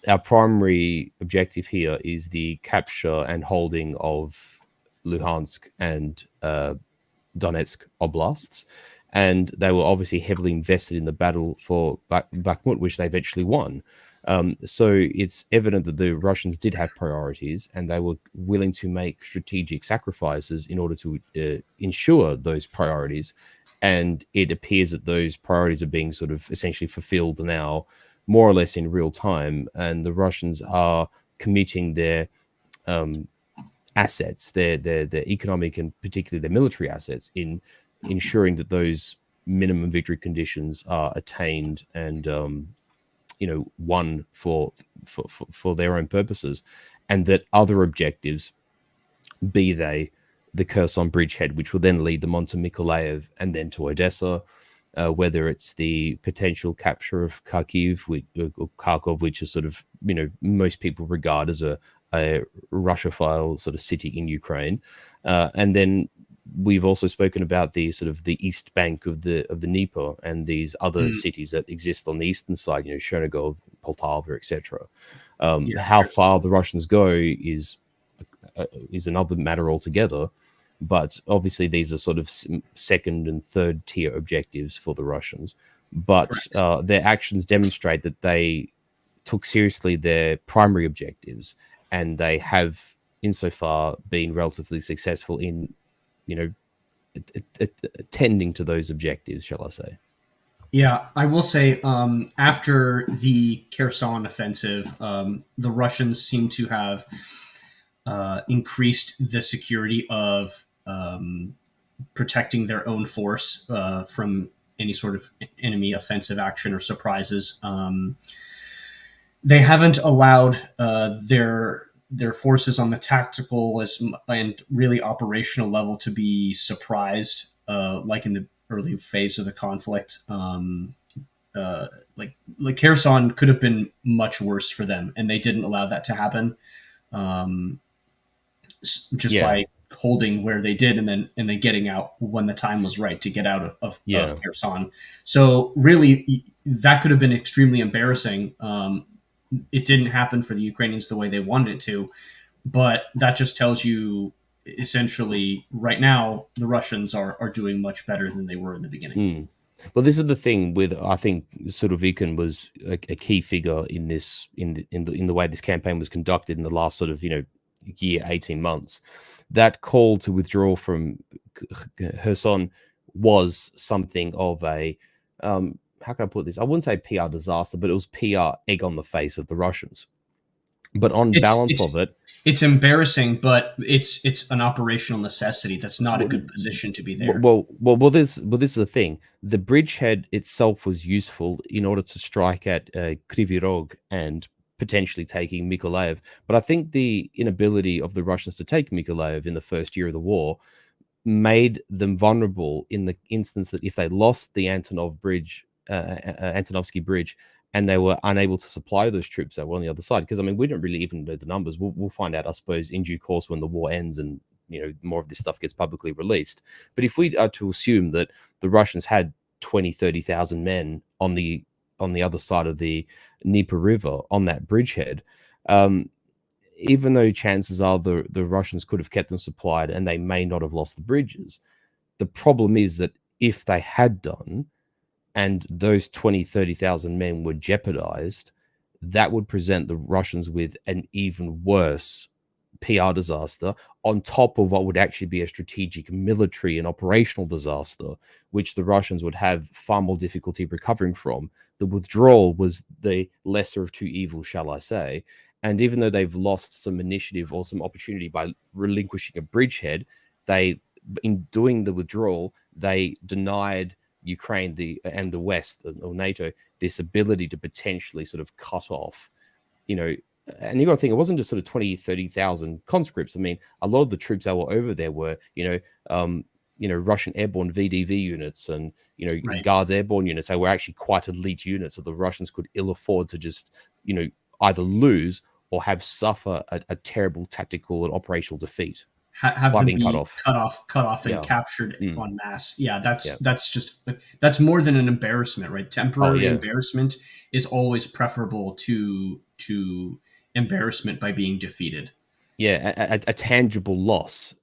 our primary objective here is the capture and holding of Luhansk and Donetsk oblasts, and they were obviously heavily invested in the battle for Bakhmut, which they eventually won. So it's evident that the Russians did have priorities, and they were willing to make strategic sacrifices in order to ensure those priorities. And it appears that those priorities are being sort of essentially fulfilled now, more or less in real time, and the Russians are committing their assets, their economic and particularly their military assets, in ensuring that those minimum victory conditions are attained and won for their own purposes, and that other objectives, be they the Kherson bridgehead, which will then lead them on to Mykolaiv and then to Odessa, whether it's the potential capture of Kharkiv or Kharkov, which is sort of, most people regard as a Russophile sort of city in Ukraine, and then we've also spoken about the sort of the east bank of the Dnieper and these other cities that exist on the eastern side, Chernigov, Poltava, etc. How far the Russians go is another matter altogether, but obviously these are sort of second and third tier objectives for the Russians. But their actions demonstrate that they took seriously their primary objectives, and they have insofar been relatively successful in attending to those objectives, shall I say. Yeah, I will say after the Kherson offensive, the Russians seem to have increased the security of protecting their own force from any sort of enemy offensive action or surprises. They haven't allowed their forces on the tactical and really operational level to be surprised, like in the early phase of the conflict. Like Kherson could have been much worse for them, and they didn't allow that to happen. By holding where they did, and then getting out when the time was right to get out of Kherson. So really, that could have been extremely embarrassing. It didn't happen for the Ukrainians the way they wanted it to, but that just tells you essentially right now the Russians are doing much better than they were in the beginning. Well, this is the thing with, I think, Surovikin was a key figure in this, in the way this campaign was conducted in the last sort of year, 18 months. That call to withdraw from Kherson was something of a how can I put this? I wouldn't say PR disaster, but it was PR egg on the face of the Russians. But on balance of it, it's embarrassing, but it's an operational necessity. That's not a good position to be there. Well, this is the thing. The bridgehead itself was useful in order to strike at Kryvyi Rog and potentially taking Mykolaiv. But I think the inability of the Russians to take Mykolaiv in the first year of the war made them vulnerable in the instance that if they lost the Antonovsky Bridge, and they were unable to supply those troops that were on the other side. Because, I mean, we don't really even know the numbers. We'll find out, I suppose, in due course when the war ends and more of this stuff gets publicly released. But if we are to assume that the Russians had 20-30,000 men on the other side of the Dnieper River on that bridgehead, even though chances are the Russians could have kept them supplied and they may not have lost the bridges, the problem is that if they had done, and those 20-30,000 men were jeopardized, that would present the Russians with an even worse PR disaster on top of what would actually be a strategic military and operational disaster, which the Russians would have far more difficulty recovering from. The withdrawal was the lesser of two evils, shall I say. And even though they've lost some initiative or some opportunity by relinquishing a bridgehead, in doing the withdrawal, they denied Ukraine and the West or NATO this ability to potentially sort of cut off, and you got to think it wasn't just sort of 20-30,000 conscripts. I mean, a lot of the troops that were over there were, Russian airborne VDV units and, Right. Guards airborne units. They were actually quite elite units that the Russians could ill afford to just, either lose or have suffer a terrible tactical and operational defeat. Have by them being be cut off. and Yeah. captured Mm. en masse. Yeah, that's Yeah. that's more than an embarrassment, right? Temporary yeah. embarrassment is always preferable to embarrassment by being defeated. Yeah, a tangible loss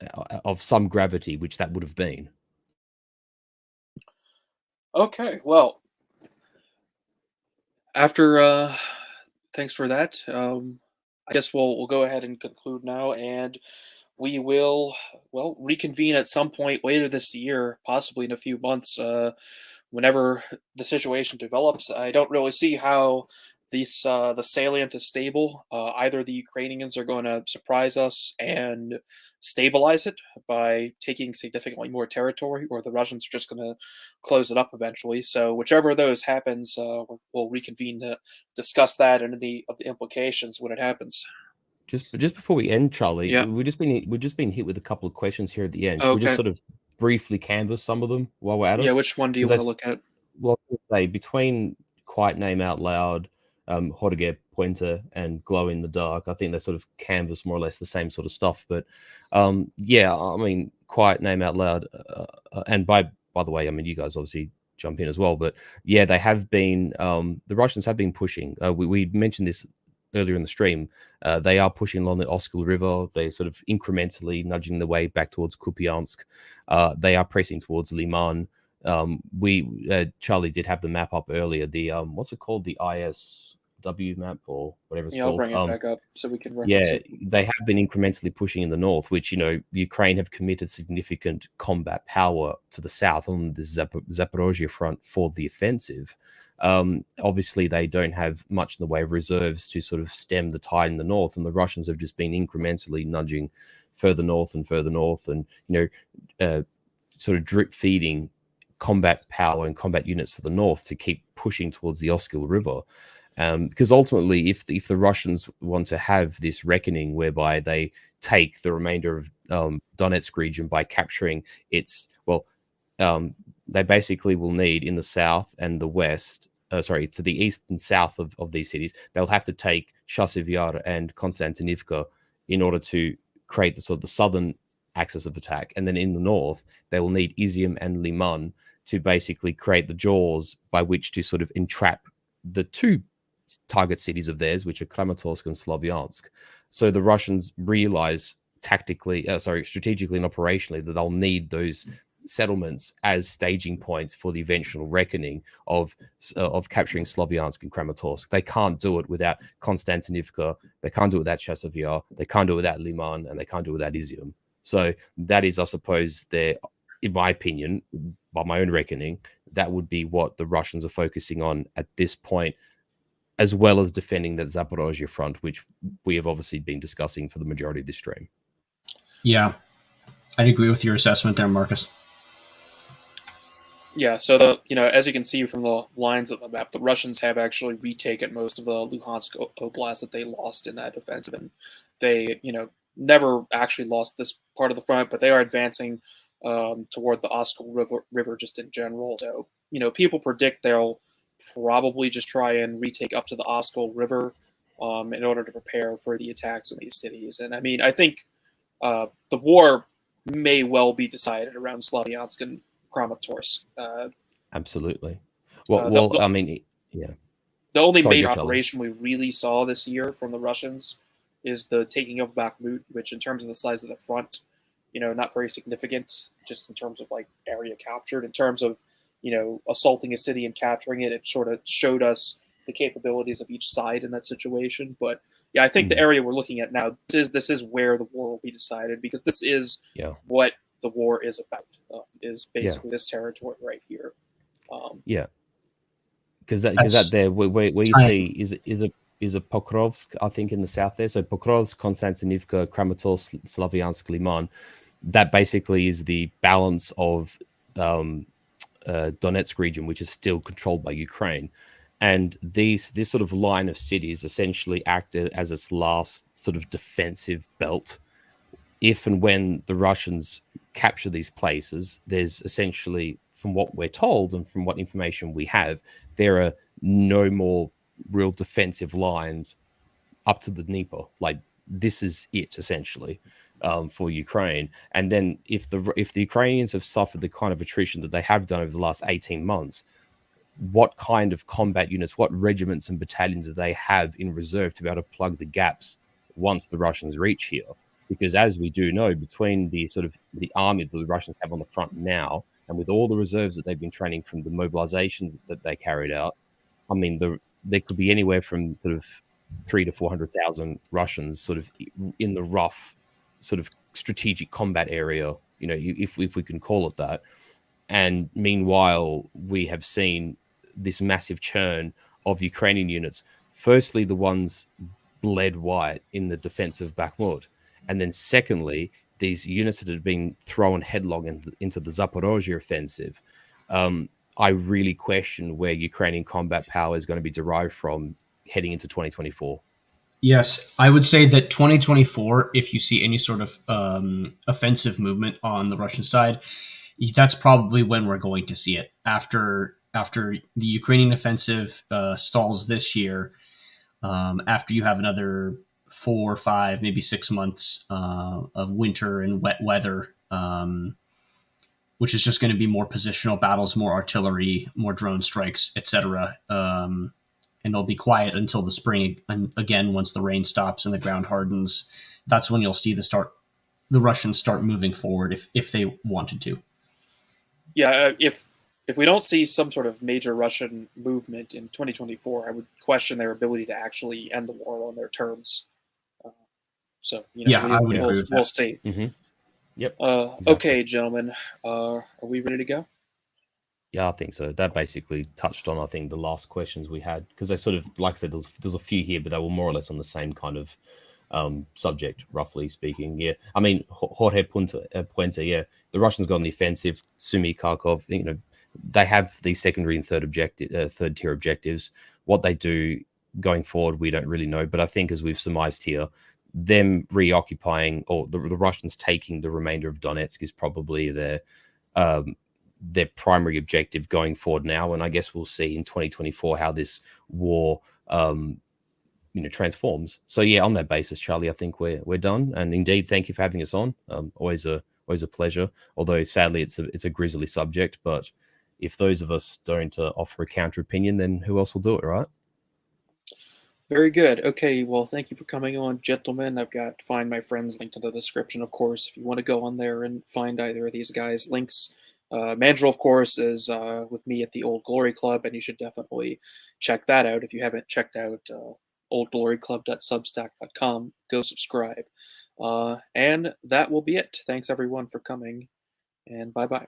of some gravity, which that would have been. Okay, well, after thanks for that. I guess we'll go ahead and conclude now, and we will reconvene at some point later this year, possibly in a few months, whenever the situation develops. I don't really see how the salient is stable. Either the Ukrainians are going to surprise us and stabilize it by taking significantly more territory, or the Russians are just going to close it up eventually. So whichever of those happens, we'll reconvene to discuss that and any of the implications when it happens. Just before we end, Charlie, Yeah. we've just been hit with a couple of questions here at the end. Should we Okay. just sort of briefly canvass some of them while we're at it? Yeah, which one do you 'Cause I want to s- look at? Well, I would say between Quiet Name Out Loud, Jorge Pointer, and Glow in the Dark, I think they sort of canvas more or less the same sort of stuff. But yeah, I mean, Quiet Name Out Loud, and by the way, I mean, you guys obviously jump in as well. But yeah, they have been the Russians have been pushing. We mentioned this earlier in the stream. They are pushing along the Oskil River. They're sort of incrementally nudging the way back towards Kupiansk. They are pressing towards Liman. Charlie did have the map up earlier. The what's it called? The ISW map or whatever it's Yeah, I'll called. bring it back up so we can reference Yeah, it. they have been incrementally pushing in the north, which Ukraine have committed significant combat power to the south on the Zaporozhye front for the offensive. Obviously, they don't have much in the way of reserves to sort of stem the tide in the north, and the Russians have just been incrementally nudging further north, and sort of drip feeding combat power and combat units to the north to keep pushing towards the Oskil River. Because ultimately, if the Russians want to have this reckoning whereby they take the remainder of Donetsk region by capturing its, they basically will need in the south and the west, to the east and south of these cities, they'll have to take Chasiv Yar and Konstantinivka in order to create the sort of the southern axis of attack. And then in the north, they will need Izium and Liman to basically create the jaws by which to sort of entrap the two target cities of theirs, which are Kramatorsk and Slavyansk. So the Russians realize strategically and operationally that they'll need those settlements as staging points for the eventual reckoning of capturing Slavyansk and Kramatorsk. They can't do it without Konstantinivka. They can't do it without Chasiv Yar. They can't do it without Liman, and they can't do it without Izium. So that is, I suppose, in my opinion, by my own reckoning, that would be what the Russians are focusing on at this point, as well as defending that Zaporozhye front, which we have obviously been discussing for the majority of this stream. Yeah, I'd agree with your assessment there, Marcus. Yeah, so as you can see from the lines of the map, the Russians have actually retaken most of the Luhansk Oblast that they lost in that offensive, and they, never actually lost this part of the front, but they are advancing toward the Oskil River just in general. So, people predict they'll probably just try and retake up to the Oskil River in order to prepare for the attacks on these cities. And I mean, I think the war may well be decided around Slavyansk and Kramatorsk. Absolutely. I mean, yeah. The only Sorry, major Charlie. operation we really saw this year from the Russians is the taking of Bakhmut, which in terms of the size of the front, not very significant, just in terms of like area captured. In terms of, assaulting a city and capturing it, it sort of showed us the capabilities of each side in that situation. But yeah, I think the area we're looking at now, this is where the war will be decided, because this is what the war is about, is basically this territory right here. Yeah. Because that there where you see is a Pokrovsk, I think, in the south there. So Pokrovsk, Konstantinivka, Kramatorsk, Slavyansk, Liman. That basically is the balance of Donetsk region, which is still controlled by Ukraine. And this sort of line of cities essentially acted as its last sort of defensive belt. If and when the Russians capture these places, there's essentially, from what we're told and from what information we have, there are no more real defensive lines up to the Dnieper. Like, this is it essentially for Ukraine. And then if the Ukrainians have suffered the kind of attrition that they have done over the last 18 months, what kind of combat units, what regiments and battalions do they have in reserve to be able to plug the gaps once the Russians reach here? Because as we do know, between the sort of the army that the Russians have on the front now, and with all the reserves that they've been training from the mobilizations that they carried out, I mean, there could be anywhere from sort of 300,000 to 400,000 Russians sort of in the rough sort of strategic combat area, if we can call it that. And meanwhile, we have seen this massive churn of Ukrainian units. Firstly, the ones bled white in the defense of Bakhmut. And then secondly, these units that had been thrown headlong into the Zaporozhye offensive. I really question where Ukrainian combat power is going to be derived from heading into 2024. Yes, I would say that 2024, if you see any sort of offensive movement on the Russian side, that's probably when we're going to see it. After the Ukrainian offensive stalls this year, after you have another 4, 5, maybe 6 months of winter and wet weather, which is just going to be more positional battles, more artillery, more drone strikes, etc. And it'll be quiet until the spring. And again, once the rain stops and the ground hardens, that's when you'll see the Russians start moving forward if they wanted to. Yeah, if we don't see some sort of major Russian movement in 2024, I would question their ability to actually end the war on their terms. I would agree with that. We'll see. Mm-hmm. Yep. Exactly. Okay, gentlemen, are we ready to go? Yeah, I think so. That basically touched on, I think, the last questions we had, because they sort of, like I said, there's a few here, but they were more or less on the same kind of subject, roughly speaking. Yeah, I mean, Jorge Puente, yeah, the Russians got on the offensive. Sumy, Kharkov, they have these secondary and third tier objectives. What they do going forward, we don't really know. But I think, as we've surmised here, them reoccupying, or the Russians taking the remainder of Donetsk is probably their primary objective going forward now. And I guess we'll see in 2024 how this war transforms. So yeah, on that basis, Charlie, I think we're done. And indeed, thank you for having us on. Always a pleasure. Although sadly it's a grisly subject, but if those of us don't offer a counter opinion, then who else will do it, right? Very good. Okay, well, thank you for coming on, gentlemen. I've got Find My Friends linked in the description, of course, if you want to go on there and find either of these guys' links. Mandril, of course, is with me at the Old Glory Club, and you should definitely check that out if you haven't checked out oldgloryclub.substack.com. Go subscribe. And that will be it. Thanks, everyone, for coming, and bye-bye.